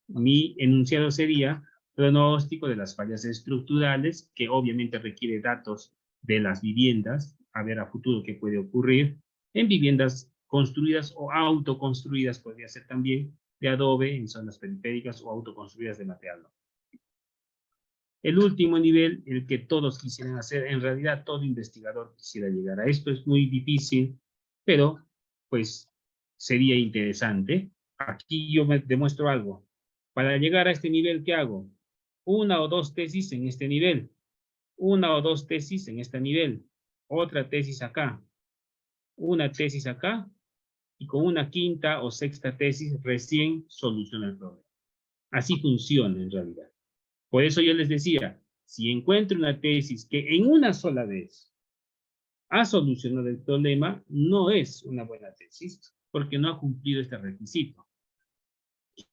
Mi enunciado sería pronóstico de las fallas estructurales, que obviamente requiere datos de las viviendas, a ver a futuro qué puede ocurrir, en viviendas construidas o autoconstruidas, podría ser también de adobe en zonas periféricas o autoconstruidas de material. El último nivel, el que todos quisieran hacer, en realidad todo investigador quisiera llegar a esto, es muy difícil, pero pues sería interesante. Aquí yo me demuestro algo. Para llegar a este nivel, ¿qué hago? 1 o 2 tesis en este nivel, 1 o 2 tesis en este nivel, otra tesis acá, una tesis acá, y con una quinta o sexta tesis recién soluciona el problema. Así funciona en realidad. Por eso yo les decía, si encuentro una tesis que en una sola vez ha solucionado el problema, no es una buena tesis, porque no ha cumplido este requisito.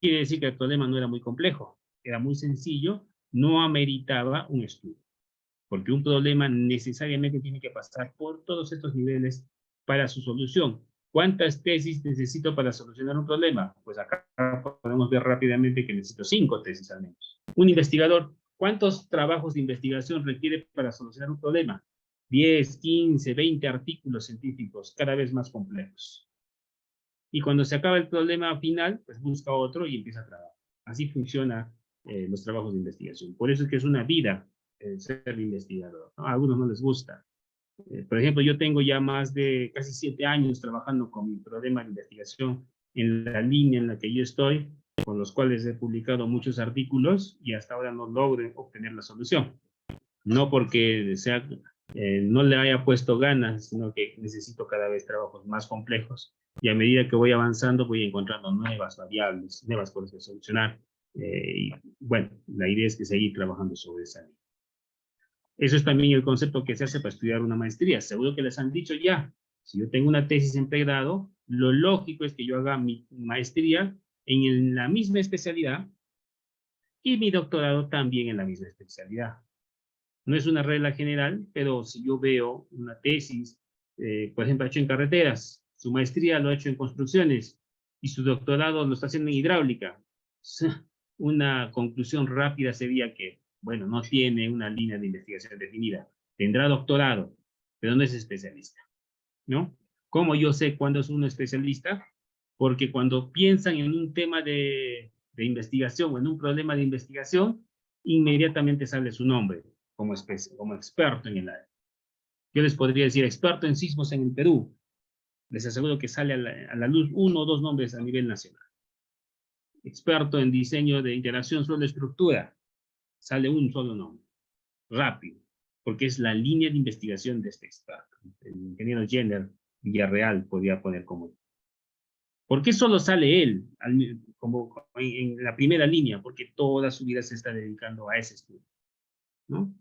Quiere decir que el problema no era muy complejo, era muy sencillo, no ameritaba un estudio, porque un problema necesariamente tiene que pasar por todos estos niveles para su solución. ¿Cuántas tesis necesito para solucionar un problema? Pues acá podemos ver rápidamente que necesito 5 tesis al menos. Un investigador, ¿cuántos trabajos de investigación requiere para solucionar un problema? 10, 15, 20 artículos científicos, cada vez más complejos. Y cuando se acaba el problema final, pues busca otro y empieza a trabajar. Así funciona los trabajos de investigación. Por eso es que es una vida ser investigador, ¿no? A algunos no les gusta. Por ejemplo, yo tengo ya más de casi 7 años trabajando con mi problema de investigación en la línea en la que yo estoy, con los cuales he publicado muchos artículos y hasta ahora no logro obtener la solución. No porque no le haya puesto ganas, sino que necesito cada vez trabajos más complejos y a medida que voy avanzando voy encontrando nuevas variables, nuevas cosas que solucionar. Y bueno, la idea es que seguir trabajando sobre esa línea. Eso es también el concepto que se hace para estudiar una maestría. Seguro que les han dicho ya, si yo tengo una tesis en pregrado, lo lógico es que yo haga mi maestría en la misma especialidad y mi doctorado también en la misma especialidad. No es una regla general, pero si yo veo una tesis, por ejemplo, hecho en carreteras, su maestría lo ha hecho en construcciones y su doctorado lo está haciendo en hidráulica, una conclusión rápida sería que, bueno, no tiene una línea de investigación definida. Tendrá doctorado, pero no es especialista, ¿no? ¿Cómo yo sé cuándo es uno especialista? Porque cuando piensan en un tema de investigación o en un problema de investigación, inmediatamente sale su nombre como experto en el área. Yo les podría decir experto en sismos en el Perú. Les aseguro que sale a la luz 1 o 2 nombres a nivel nacional. Experto en diseño de interacción suelo-estructura. Sale un solo nombre. Rápido. Porque es la línea de investigación de este experto. El ingeniero Jenner Villarreal podría poner como. ¿Por qué solo sale él como en la primera línea? Porque toda su vida se está dedicando a ese estudio, ¿no?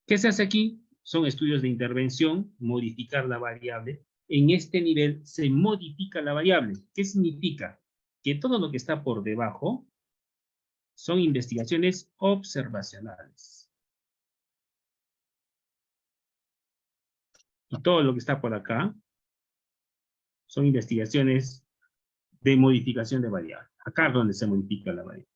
¿Qué se hace aquí? Son estudios de intervención, modificar la variable. En este nivel se modifica la variable. ¿Qué significa? Que todo lo que está por debajo son investigaciones observacionales. Y todo lo que está por acá son investigaciones de modificación de variable. Acá es donde se modifica la variable.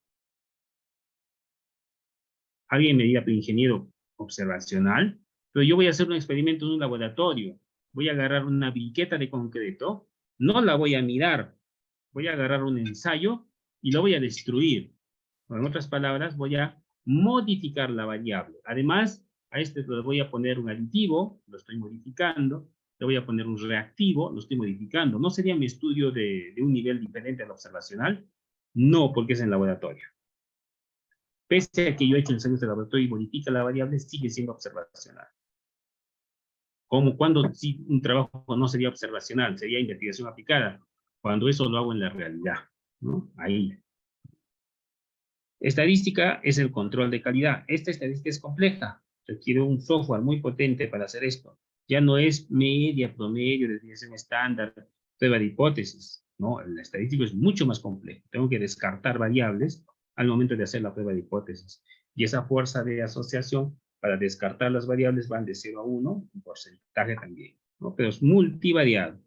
Alguien me diga, pero ingeniero, observacional, pero yo voy a hacer un experimento en un laboratorio. Voy a agarrar una briqueta de concreto, no la voy a mirar, voy a agarrar un ensayo y lo voy a destruir. O en otras palabras, voy a modificar la variable. Además, a este le voy a poner un aditivo, lo estoy modificando, le voy a poner un reactivo, lo estoy modificando. ¿No sería mi estudio de un nivel diferente al observacional? No, porque es en laboratorio. Pese a que yo he hecho ensayos de laboratorio y modifica la variable, sigue siendo observacional. Como cuando si un trabajo no sería observacional, sería investigación aplicada, cuando eso lo hago en la realidad, ¿no? Ahí. Estadística es el control de calidad. Esta estadística es compleja, requiere un software muy potente para hacer esto. Ya no es media, promedio, desviación estándar, prueba de hipótesis, ¿no? El estadístico es mucho más complejo. Tengo que descartar variables al momento de hacer la prueba de hipótesis. Y esa fuerza de asociación para descartar las variables van de 0 a 1, un porcentaje también, ¿no? Pero es multivariable.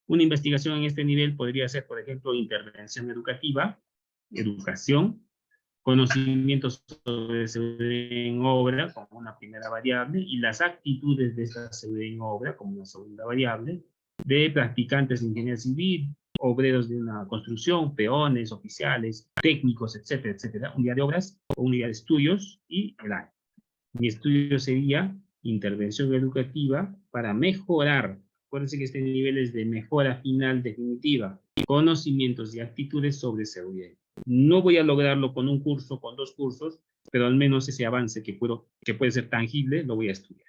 Una investigación en este nivel podría ser, por ejemplo, intervención educativa, educación, conocimientos sobre seguridad en obra como una primera variable y las actitudes de esta seguridad en obra como una segunda variable, de practicantes de ingeniería civil, obreros de una construcción, peones, oficiales, técnicos, etcétera, etcétera, unidad de obras o unidad de estudios y el año. Mi estudio sería intervención educativa para mejorar. Acuérdense que este nivel es de mejora final definitiva, conocimientos y actitudes sobre seguridad. No voy a lograrlo con un curso, con 2 cursos, pero al menos ese avance que puede ser tangible, lo voy a estudiar.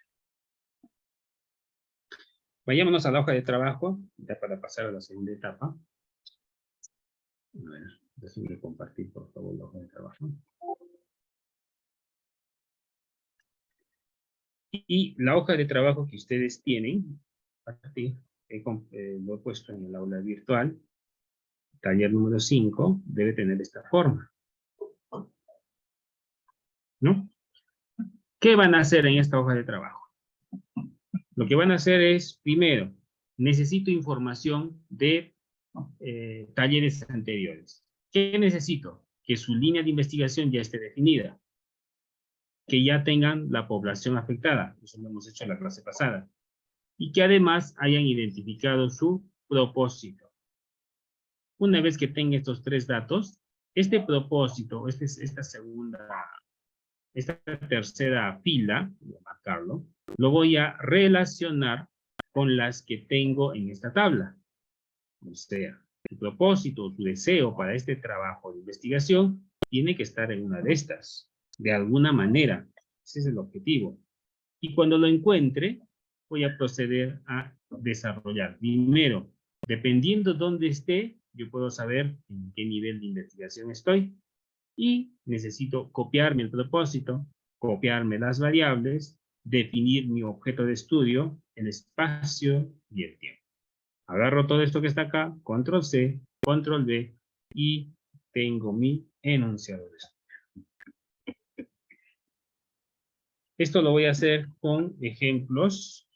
Vayámonos a la hoja de trabajo, ya para pasar a la segunda etapa. A ver, déjenme compartir, por favor, la hoja de trabajo. Y la hoja de trabajo que ustedes tienen, lo he puesto en el aula virtual, taller número 5, debe tener esta forma, ¿no? ¿Qué van a hacer en esta hoja de trabajo? Lo que van a hacer es, primero, necesito información de talleres anteriores. ¿Qué necesito? Que su línea de investigación ya esté definida, que ya tengan la población afectada, eso lo hemos hecho en la clase pasada, y que además hayan identificado su propósito. Una vez que tenga estos 3 datos, este propósito, esta tercera fila, voy a marcarlo, lo voy a relacionar con las que tengo en esta tabla. O sea, el propósito, su deseo para este trabajo de investigación tiene que estar en una de estas, de alguna manera. Ese es el objetivo. Y cuando lo encuentre, voy a proceder a desarrollar. Primero, dependiendo dónde esté, yo puedo saber en qué nivel de investigación estoy y necesito copiarme el propósito, copiarme las variables, definir mi objeto de estudio, el espacio y el tiempo. Agarro todo esto que está acá, control C, control V y tengo mi enunciado de estudio. Esto lo voy a hacer con ejemplos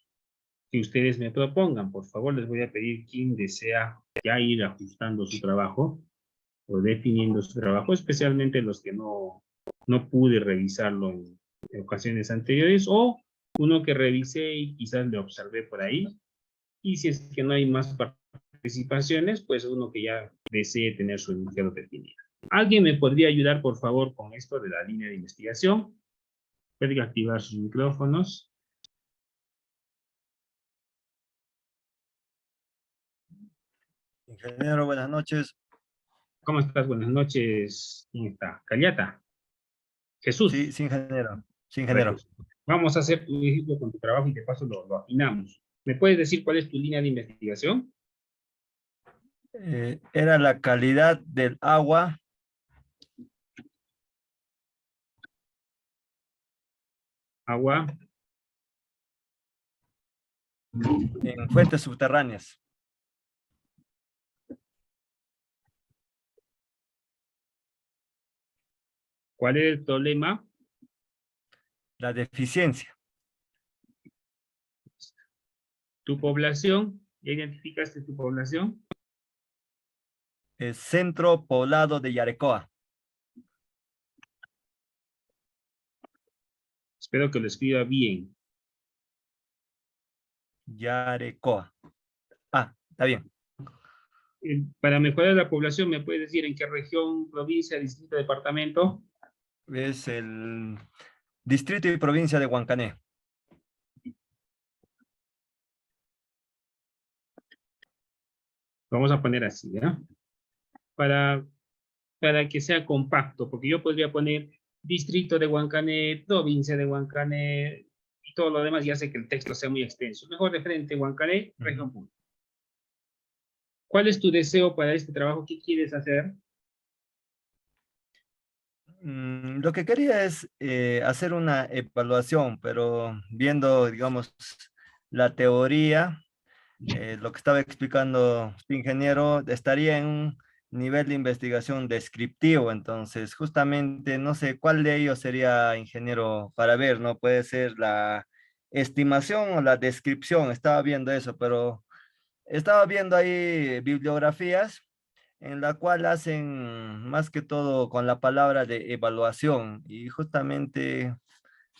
que ustedes me propongan. Por favor, les voy a pedir quien desea ya ir ajustando su trabajo o definiendo su trabajo, especialmente los que no pude revisarlo en ocasiones anteriores o uno que revisé y quizás le observé por ahí. Y si es que no hay más participaciones, pues uno que ya desee tener su enunciado definido. ¿Alguien me podría ayudar, por favor, con esto de la línea de investigación? Pueden activar sus micrófonos. Ingeniero, buenas noches. ¿Cómo estás? Buenas noches. ¿Quién está? Caliata. Jesús. Sí, ingeniero. Sí, Para ingeniero. Jesús. Vamos a hacer un ejemplo con tu trabajo y de paso lo afinamos. ¿Me puedes decir cuál es tu línea de investigación? Era la calidad del agua Agua. en fuentes subterráneas. ¿Cuál es el problema? La deficiencia. Tu población. ¿Ya identificaste tu población? El centro poblado de Yarecoa. Espero que lo escriba bien. Yarecoa. Ah, está bien. Para mejorar la población, ¿me puedes decir en qué región, provincia, distrito, departamento? Es el distrito y provincia de Huancané. Vamos a poner así, ¿ya? Para que sea compacto, porque yo podría poner distrito de Huancané, provincia de Huancané, y todo lo demás, ya sé que el texto sea muy extenso. Mejor de frente, Huancané, región punto. ¿Cuál es tu deseo para este trabajo? ¿Qué quieres hacer? Lo que quería es hacer una evaluación, pero viendo, digamos, la teoría, lo que estaba explicando este ingeniero, estaría en un nivel de investigación descriptivo, entonces justamente no sé cuál de ellos sería, ingeniero, para ver, ¿no? Puede ser la estimación o la descripción, estaba viendo eso, pero estaba viendo ahí bibliografías en la cual hacen más que todo con la palabra de evaluación y justamente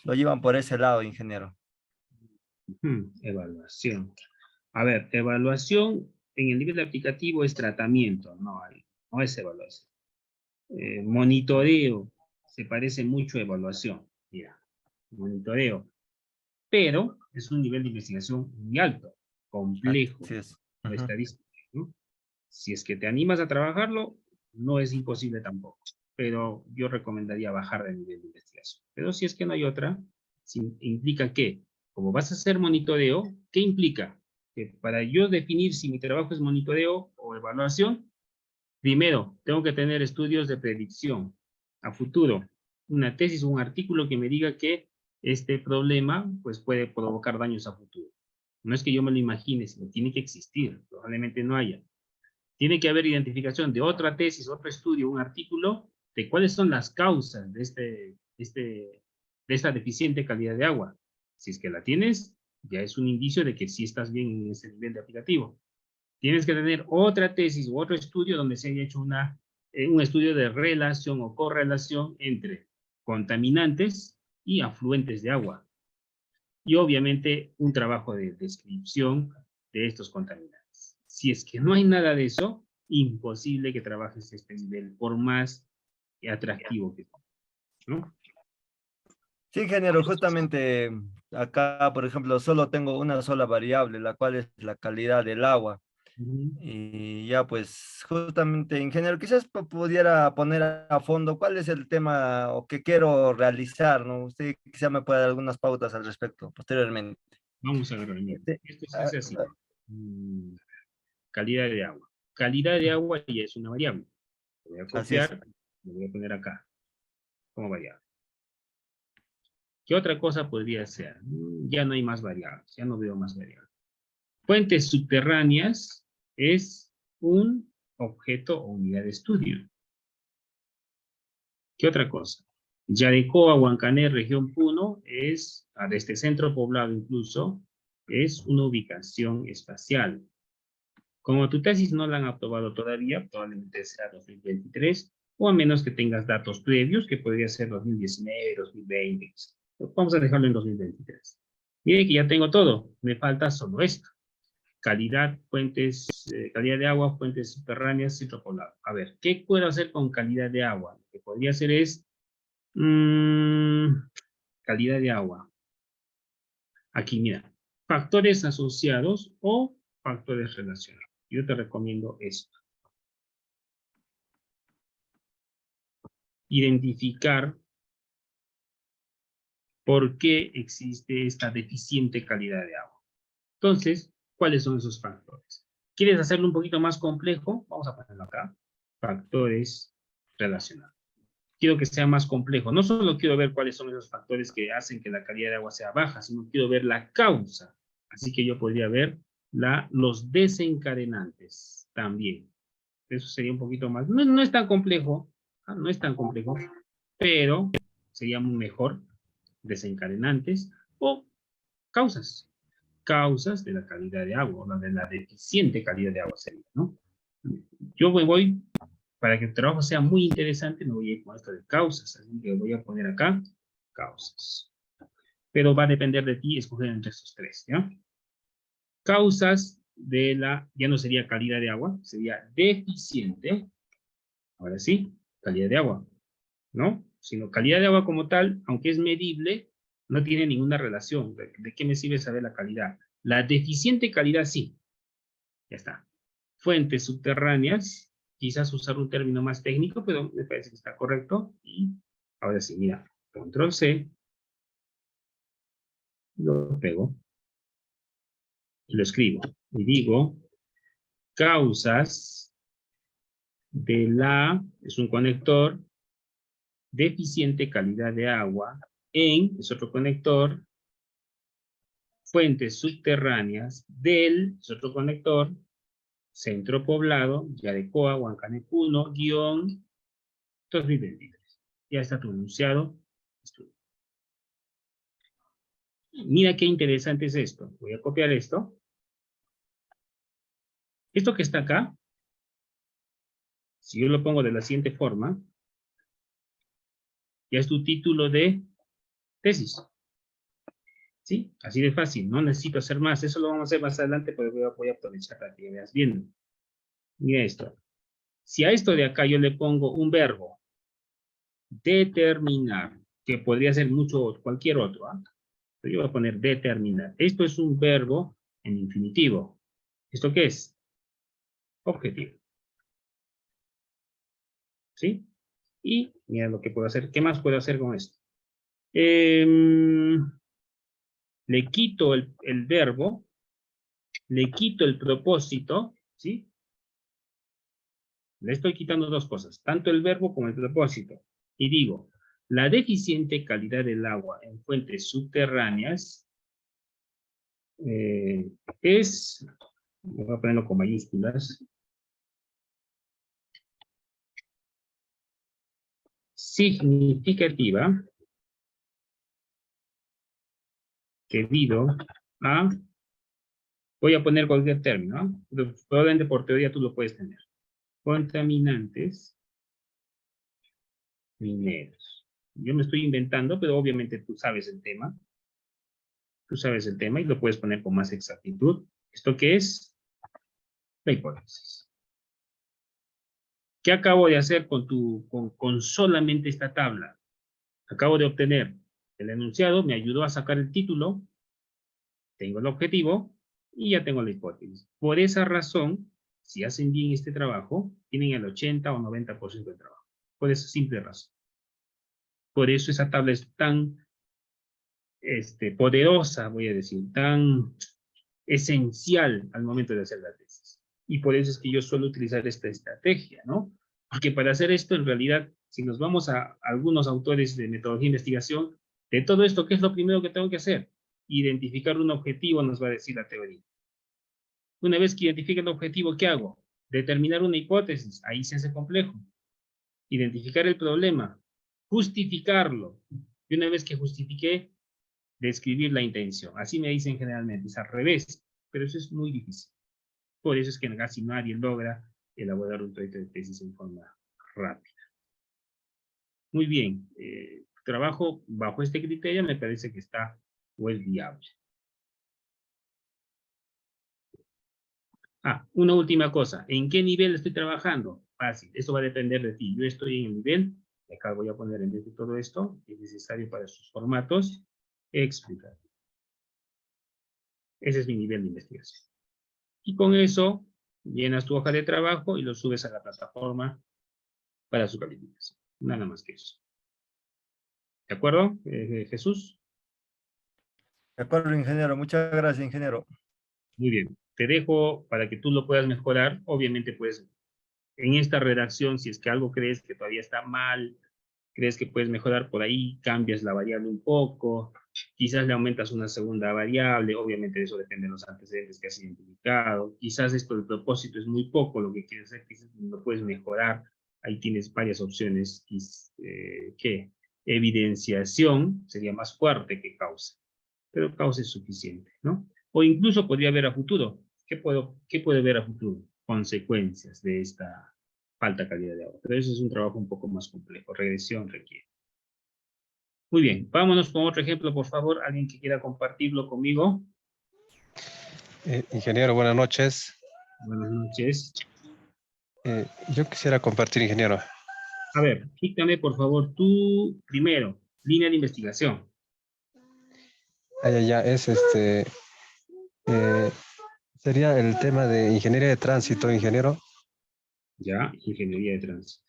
lo llevan por ese lado, ingeniero. Evaluación. A ver, evaluación en el nivel aplicativo es tratamiento, no es evaluación. Monitoreo, se parece mucho a evaluación. Mira, monitoreo. Pero es un nivel de investigación muy alto, complejo, Así es. de Ujú. estadística, ¿no? Si es que te animas a trabajarlo, no es imposible tampoco. Pero yo recomendaría bajar de nivel de investigación. Pero si es que no hay otra, implica que, como vas a hacer monitoreo, ¿qué implica? Que para yo definir si mi trabajo es monitoreo o evaluación, primero, tengo que tener estudios de predicción a futuro, una tesis o un artículo que me diga que este problema pues, puede provocar daños a futuro. No es que yo me lo imagine, sino tiene que existir, probablemente no haya. Tiene que haber identificación de otra tesis, otro estudio, un artículo, de cuáles son las causas de esta deficiente calidad de agua. Si es que la tienes, ya es un indicio de que sí estás bien en ese nivel de aplicativo. Tienes que tener otra tesis u otro estudio donde se haya hecho un estudio de relación o correlación entre contaminantes y afluentes de agua. Y obviamente un trabajo de descripción de estos contaminantes. Si es que no hay nada de eso, imposible que trabajes este nivel, por más atractivo que sea, ¿no? Sí, ingeniero, justamente acá, por ejemplo, solo tengo una sola variable, la cual es la calidad del agua. Y ya, pues, justamente, ingeniero, quizás pudiera poner a fondo cuál es el tema o que quiero realizar, ¿no? Usted quizá me pueda dar algunas pautas al respecto posteriormente. Vamos a agarrar. Este, Esto se ah, hace así. Calidad de agua. Calidad de agua ya es una variable. Lo voy a Así es. copiar, lo voy a poner acá como variable. ¿Qué otra cosa podría ser? Ya no hay más variables, ya no veo más variables. Fuentes subterráneas es un objeto o unidad de estudio. ¿Qué otra cosa? Yarecoa, Huancané, región Puno, es, de este centro poblado incluso, es una ubicación espacial. Como tu tesis no la han aprobado todavía, probablemente sea 2023, o a menos que tengas datos previos, que podría ser 2019, 2020. Vamos a dejarlo en 2023. Mire que ya tengo todo, me falta solo esto. calidad, fuentes, calidad de agua, fuentes subterráneas, centro poblado. A ver, ¿qué puedo hacer con calidad de agua? Lo que podría hacer es calidad de agua. Aquí, mira, factores asociados o factores relacionados. Yo te recomiendo esto. Identificar por qué existe esta deficiente calidad de agua. Entonces, ¿cuáles son esos factores? ¿Quieres hacerlo un poquito más complejo? Vamos a ponerlo acá. Factores relacionados. Quiero que sea más complejo. No solo quiero ver cuáles son esos factores que hacen que la calidad de agua sea baja, sino quiero ver la causa. Así que yo podría ver los desencadenantes también. Eso sería un poquito más. No es tan complejo, no es tan complejo, pero sería muy mejor desencadenantes o causas. Causas de la calidad de agua, o de la deficiente calidad de agua sería, ¿no? Yo me voy, para que el trabajo sea muy interesante, me voy a ir con esto de causas, así que voy a poner acá causas. Pero va a depender de ti escoger entre estos tres, ¿ya? Causas de ya no sería calidad de agua, sería deficiente. Ahora sí, calidad de agua, ¿no? Sino calidad de agua como tal, aunque es medible, no tiene ninguna relación. ¿De qué me sirve saber la calidad? La deficiente calidad sí. Ya está. Fuentes subterráneas, quizás usar un término más técnico, pero me parece que está correcto. Y ahora sí, mira, control C, lo pego, y lo escribo. Y digo, causas de es un conector, deficiente calidad de agua, es otro conector, fuentes subterráneas es otro conector, centro poblado, Yarecoa, Huancanecuno, guión 2023. Ya está tu enunciado. Mira qué interesante es esto. Voy a copiar esto. Esto que está acá, si yo lo pongo de la siguiente forma, ya es tu título de tesis. ¿Sí? Así de fácil. No necesito hacer más. Eso lo vamos a hacer más adelante, pero voy a aprovechar para que veas viendo. Mira esto. Si a esto de acá yo le pongo un verbo, determinar, que podría ser cualquier otro, ¿ah? Pero yo voy a poner determinar. Esto es un verbo en infinitivo. ¿Esto qué es? Objetivo. ¿Sí? Y mira lo que puedo hacer. ¿Qué más puedo hacer con esto? Le quito el verbo, le quito el propósito, ¿sí? Le estoy quitando dos cosas, tanto el verbo como el propósito. Y digo, la deficiente calidad del agua en fuentes subterráneas voy a ponerlo con mayúsculas, significativa debido a, voy a poner cualquier término, ¿no? Probablemente por teoría tú lo puedes tener. Contaminantes mineros. Yo me estoy inventando, pero obviamente tú sabes el tema. Tú sabes el tema y lo puedes poner con más exactitud. ¿Esto qué es? La hipótesis. ¿Qué acabo de hacer con solamente esta tabla? Acabo de obtener el enunciado, me ayudó a sacar el título, tengo el objetivo y ya tengo la hipótesis. Por esa razón, si hacen bien este trabajo, tienen el 80 o 90% del trabajo. Por esa simple razón. Por eso esa tabla es tan poderosa, voy a decir, tan esencial al momento de hacer la tesis. Y por eso es que yo suelo utilizar esta estrategia, ¿no? Porque para hacer esto, en realidad, si nos vamos a algunos autores de metodología de investigación, de todo esto, ¿qué es lo primero que tengo que hacer? Identificar un objetivo, nos va a decir la teoría. Una vez que identifique el objetivo, ¿qué hago? Determinar una hipótesis, ahí se hace complejo. Identificar el problema, justificarlo. Y una vez que justifiqué, describir la intención. Así me dicen generalmente, es al revés, pero eso es muy difícil. Por eso es que casi nadie logra elaborar un proyecto de tesis en forma rápida. Muy bien, trabajo bajo este criterio me parece que está o es viable. Una última cosa. ¿En qué nivel estoy trabajando? Fácil. Eso va a depender de ti. Yo estoy en el nivel, y acá voy a poner en vez de todo esto, que es necesario para sus formatos, explicar. Ese es mi nivel de investigación. Y con eso, llenas tu hoja de trabajo y lo subes a la plataforma para su calificación. Nada más que eso. ¿De acuerdo, Jesús? De acuerdo, ingeniero. Muchas gracias, ingeniero. Muy bien. Te dejo para que tú lo puedas mejorar. Obviamente, pues, en esta redacción, si es que algo crees que todavía está mal, crees que puedes mejorar por ahí, cambias la variable un poco, quizás le aumentas una segunda variable, obviamente eso depende de los antecedentes que has identificado, quizás esto del propósito es muy poco lo que quieres hacer, quizás lo puedes mejorar, ahí tienes varias opciones, que evidenciación sería más fuerte que causa, pero causa es suficiente, ¿no? O incluso podría ver a futuro. ¿Qué puede ver a futuro? Consecuencias de esta falta calidad de agua. Pero eso es un trabajo un poco más complejo. Regresión requiere. Muy bien, vámonos con otro ejemplo, por favor. ¿Alguien que quiera compartirlo conmigo? Ingeniero, buenas noches. Buenas noches. Yo quisiera compartir, ingeniero. A ver, dígame, por favor, tú primero, línea de investigación. Sería el tema de ingeniería de tránsito, ingeniero. Ya, ingeniería de tránsito.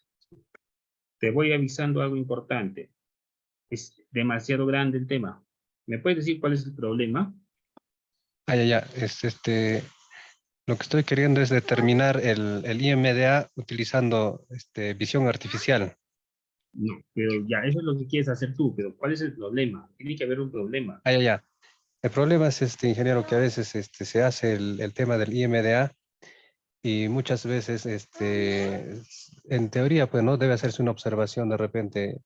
Te voy avisando algo importante. Es demasiado grande el tema. ¿Me puedes decir cuál es el problema? Lo que estoy queriendo es determinar el IMDA utilizando visión artificial. No, pero ya, eso es lo que quieres hacer tú, pero ¿cuál es el problema? Tiene que haber un problema. El problema es, ingeniero, que a veces se hace el tema del IMDA y muchas veces, en teoría, pues no debe hacerse una observación de repente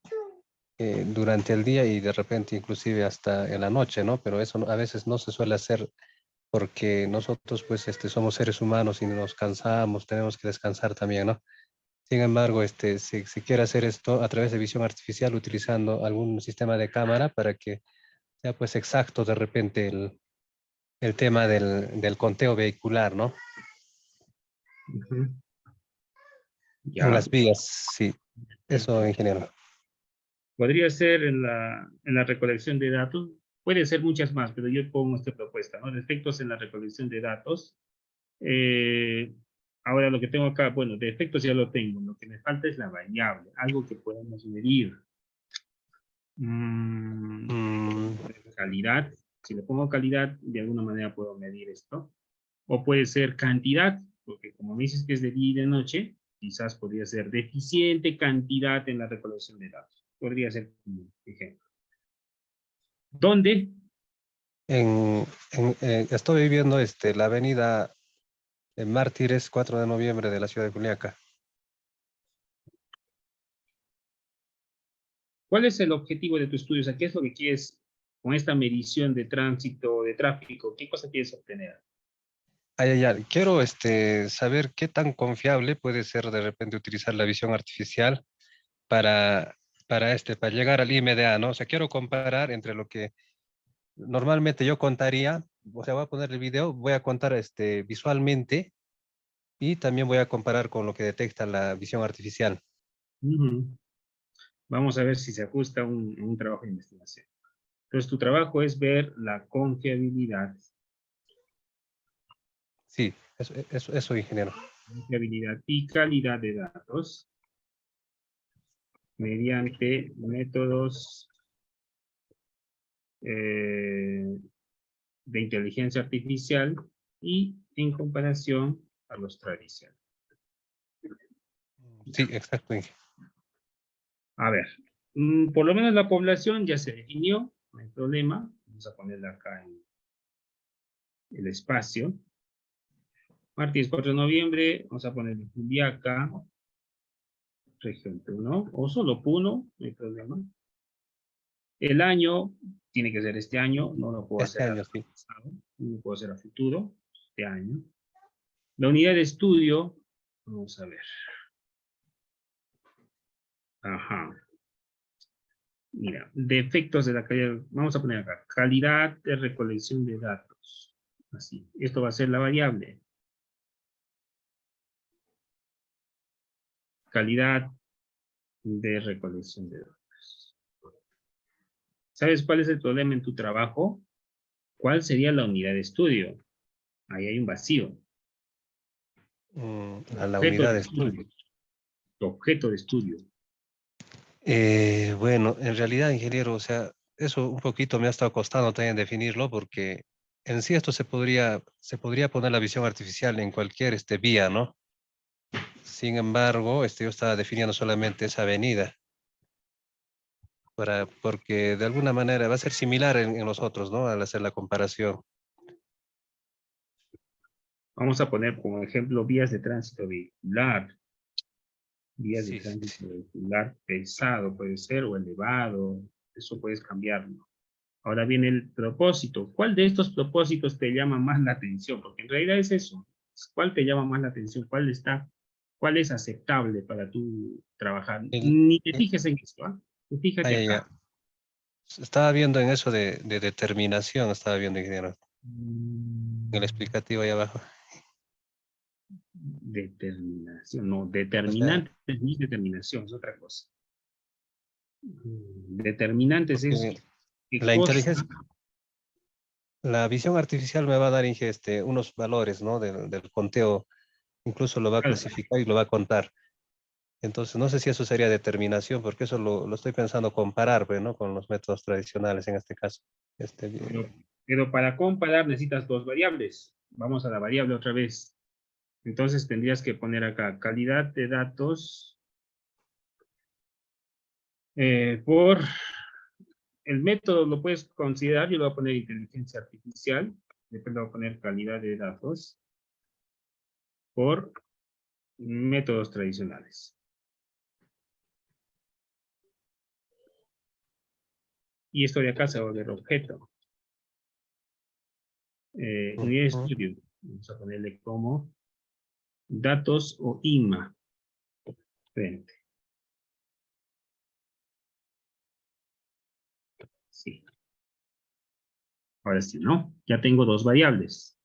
durante el día y de repente inclusive hasta en la noche, ¿no? Pero eso a veces no se suele hacer porque nosotros pues somos seres humanos y nos cansamos, tenemos que descansar también, ¿no? Sin embargo, se quiere hacer esto a través de visión artificial utilizando algún sistema de cámara para que sea pues exacto de repente el tema del conteo vehicular, ¿no? Ujú. En Ya. las vías, sí. Eso, ingeniero. Podría ser en la recolección de datos, puede ser muchas más, pero yo pongo esta propuesta, ¿no? Defectos en la recolección de datos. Ahora lo que tengo acá, bueno, defectos ya lo tengo, lo que me falta es la variable, algo que podamos medir. Calidad, si le pongo calidad, de alguna manera puedo medir esto. O puede ser cantidad, porque como me dices que es de día y de noche, quizás podría ser deficiente cantidad en la recolección de datos. Podría ser un ejemplo. ¿Dónde? Estoy viviendo la avenida Mártires 4 de noviembre de la ciudad de Juliaca. ¿Cuál es el objetivo de tu estudio? O sea, ¿qué es lo que quieres con esta medición de tránsito, de tráfico? ¿Qué cosa quieres obtener? Quiero saber qué tan confiable puede ser de repente utilizar la visión artificial para llegar al IMDA, ¿no? O sea, quiero comparar entre lo que normalmente yo contaría, o sea, voy a poner el video, voy a contar visualmente y también voy a comparar con lo que detecta la visión artificial. Vamos a ver si se ajusta a un trabajo de investigación. Entonces, tu trabajo es ver la confiabilidad. Sí, eso, ingeniero. Confiabilidad y calidad de datos mediante métodos de inteligencia artificial y en comparación a los tradicionales. Sí, exacto. A ver, por lo menos la población ya se definió, no hay problema. Vamos a ponerla acá en el espacio. Martes 4 de noviembre, vamos a poner Juliaca, región Puno, o solo Puno, no hay problema. El año tiene que ser este año, no lo puedo Este hacer año, a sí. pasado, no lo puedo hacer a futuro, este año. La unidad de estudio, vamos a ver. Ajá. Mira, defectos de la calidad, vamos a poner acá, calidad de recolección de datos. Así, esto va a ser la variable. calidad de recolección de datos. ¿Sabes cuál es el problema en tu trabajo? ¿Cuál sería la unidad de estudio? Ahí hay un vacío. A la Objeto unidad de de estudio. Tu objeto de estudio. Bueno, en realidad, ingeniero, o sea, eso un poquito me ha estado costando también definirlo porque en sí esto se podría poner la visión artificial en cualquier vía, ¿no? Sin embargo, yo estaba definiendo solamente esa avenida porque de alguna manera va a ser similar en los otros, ¿no? Al hacer la comparación. Vamos a poner como ejemplo vías de tránsito vehicular. Vías de Sí, sí, tránsito sí. vehicular pesado puede ser o elevado. Eso puedes cambiarlo. Ahora viene el propósito. ¿Cuál de estos propósitos te llama más la atención? Porque en realidad es eso. ¿Cuál te llama más la atención? ¿Cuál es aceptable para tú trabajar? El- Ni te el- fijes en esto, ¿ah? Tú ah, fíjate ya, ya. acá. Estaba viendo en eso de determinación, estaba viendo, ingeniero, en el explicativo ahí abajo. Determinación. No, O sea, determinante no es determinación, es otra cosa. Determinantes es porque qué la cosa. inteligencia, la visión artificial me va a dar unos valores, ¿no? Del conteo, incluso lo va a clasificar y lo va a contar. Entonces, no sé si eso sería determinación, porque eso lo estoy pensando comparar, pues, ¿no? Con los métodos tradicionales en este caso. Pero, pero para comparar necesitas dos variables. Vamos a la variable otra vez. Entonces tendrías que poner acá calidad de datos por el método lo puedes considerar, yo le voy a poner inteligencia artificial, después le voy a poner calidad de datos por métodos tradicionales. Y esto de acá se va a volver objeto. Unidad de Ujú. estudio. Vamos a ponerle como datos o IMA. Frente. Sí. Ahora sí, ¿no? Ya tengo dos variables.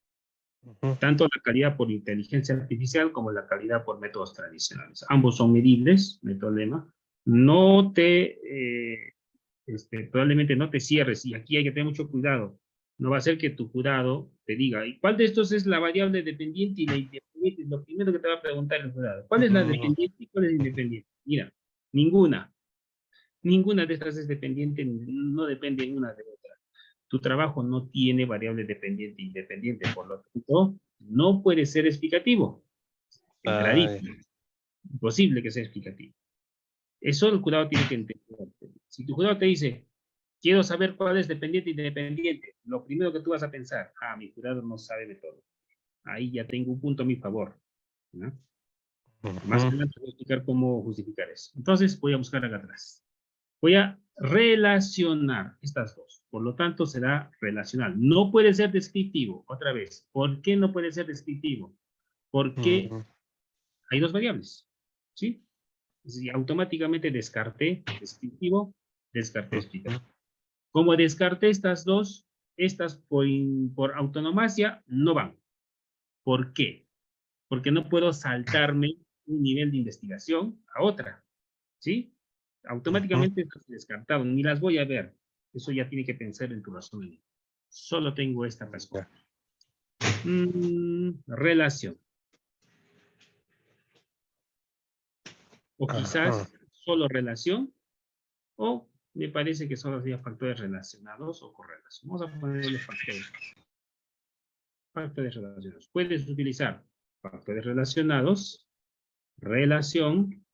Ujú. Tanto la calidad por inteligencia artificial como la calidad por métodos tradicionales. Ambos son medibles, no hay problema. No probablemente no te cierres, y aquí hay que tener mucho cuidado. No va a ser que tu jurado te diga, ¿y cuál de estos es la variable dependiente y la independiente? Lo primero que te va a preguntar el jurado, ¿cuál es la dependiente y cuál es la independiente? Mira, ninguna. Ninguna de estas es dependiente, no depende una de otra. Tu trabajo no tiene variable dependiente e independiente, por lo tanto, no puede ser explicativo. Ay, Entradísimo. Imposible que sea explicativo. Eso el jurado tiene que entender. Si tu jurado te dice, quiero saber cuál es dependiente e independiente, lo primero que tú vas a pensar, mi jurado no sabe de todo. Ahí ya tengo un punto a mi favor, ¿no? Más ujú. adelante voy a explicar cómo justificar eso. Entonces voy a buscar acá atrás. Voy a relacionar estas dos. Por lo tanto, será relacional. No puede ser descriptivo. Otra vez, ¿por qué no puede ser descriptivo? Porque Ujú. hay dos variables, ¿sí? Si automáticamente descarté descriptivo, descarté Ujú. explicativo. Como descarté estas dos, estas por autonomacia no van. ¿Por qué? Porque no puedo saltarme un nivel de investigación a otra, ¿sí? Ujú. Automáticamente estás descartado, ni las voy a ver. Eso ya tiene que pensar en tu razón. Solo tengo esta Ya. respuesta. Relación. O quizás Ajá. solo relación, o me parece que solo sería factores relacionados o correlación. Vamos a ponerle factores. Factores relacionados. Puedes utilizar factores relacionados, relación.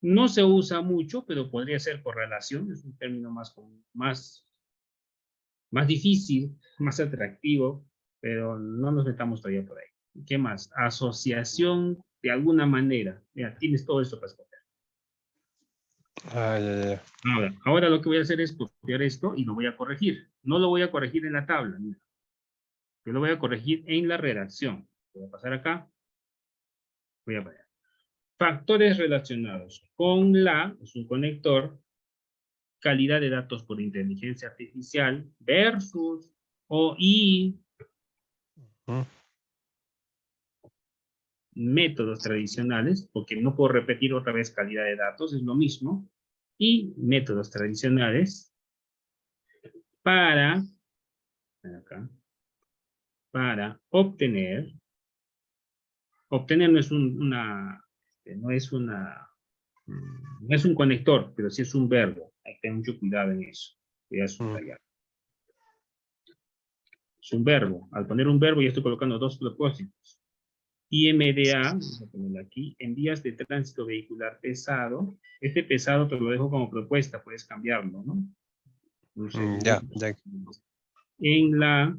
No se usa mucho, pero podría ser correlación. Es un término más difícil, más atractivo, pero no nos metamos todavía por ahí. ¿Qué más? Asociación de alguna manera. Mira, tienes todo esto para escoger. Ah, ya, ya. Ahora lo que voy a hacer es copiar esto y lo voy a corregir. No lo voy a corregir en la tabla. Mira. Yo lo voy a corregir en la redacción. Voy a pasar acá. Voy a poner factores relacionados con es un conector, calidad de datos por inteligencia artificial versus OI. Ujú. métodos tradicionales, porque no puedo repetir otra vez calidad de datos, es lo mismo, y métodos tradicionales para, acá, para obtener no es no es un conector, pero sí es un verbo. Hay que tener mucho cuidado en eso. Voy a subrayar. Es un verbo. Al poner un verbo ya estoy colocando dos propósitos. IMDA, vamos a ponerlo aquí, en vías de tránsito vehicular pesado. Este pesado te lo dejo como propuesta, puedes cambiarlo, ¿no? No sé, Ya. en la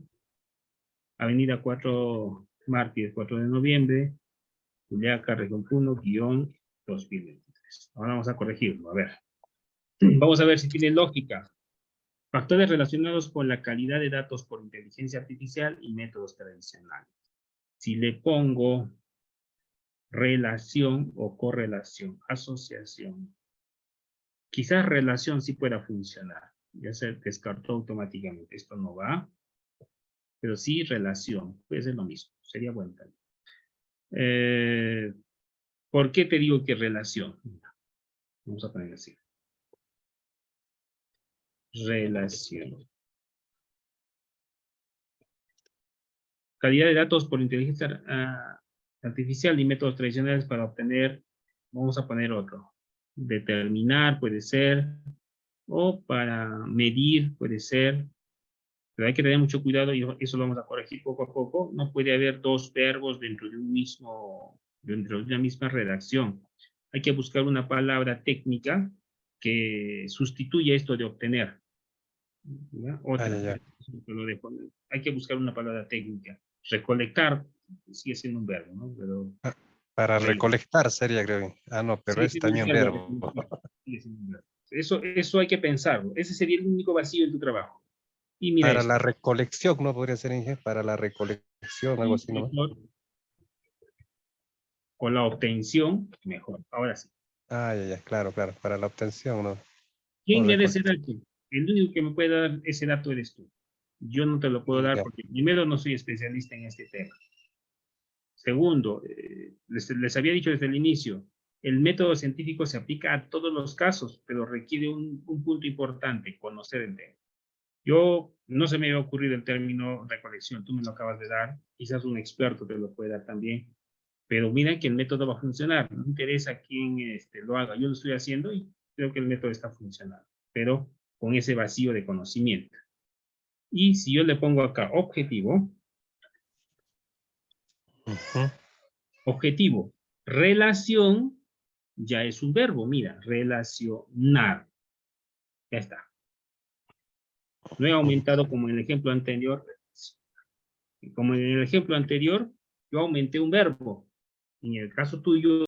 avenida 4 Mártires, 4 de noviembre, Juliaca, región Puno, guión 2023. Ahora vamos a corregirlo, a ver. Vamos a ver si tiene lógica. Factores relacionados con la calidad de datos por inteligencia artificial y métodos tradicionales. Si le pongo relación o correlación, asociación, quizás relación sí pueda funcionar. Ya se descartó automáticamente. Esto no va. Pero sí relación. Puede ser lo mismo. Sería bueno también. ¿Por qué te digo que relación? Vamos a poner así. Relación. Calidad de datos por inteligencia artificial y métodos tradicionales para obtener, vamos a poner otro. Determinar puede ser, o para medir puede ser, pero hay que tener mucho cuidado y eso lo vamos a corregir poco a poco. No puede haber dos verbos dentro de una misma redacción. Hay que buscar una palabra técnica que sustituya esto de obtener. ¿Ya? Otra. Lo dejo. Hay que buscar una palabra técnica. Recolectar sigue siendo un verbo, ¿no? Pero Para recolectar sería, creo. No, pero es también verbo. Eso hay que pensarlo. Ese sería el único vacío en tu trabajo. Y mira Para esto. la recolección, ¿no podría ser, Inge? Para la recolección, algo así, ¿no? Mejor. O la obtención, mejor. Ahora sí. Ya, claro, para la obtención, ¿no? ¿Quién O me da ese recolección. dato? El único que me puede dar ese dato eres tú. Yo no te lo puedo dar Ya. porque primero no soy especialista en este tema. Segundo, les había dicho desde el inicio, el método científico se aplica a todos los casos, pero requiere un punto importante, conocer el tema. Yo no se me había ocurrido el término recolección, tú me lo acabas de dar, quizás un experto te lo puede dar también, pero mira que el método va a funcionar, no interesa quién lo haga, yo lo estoy haciendo y creo que el método está funcionando, pero con ese vacío de conocimiento. Y si yo le pongo acá objetivo, objetivo, relación, ya es un verbo, mira, relacionar. Ya está. No he aumentado como en el ejemplo anterior. Como en el ejemplo anterior, yo aumenté un verbo. En el caso tuyo,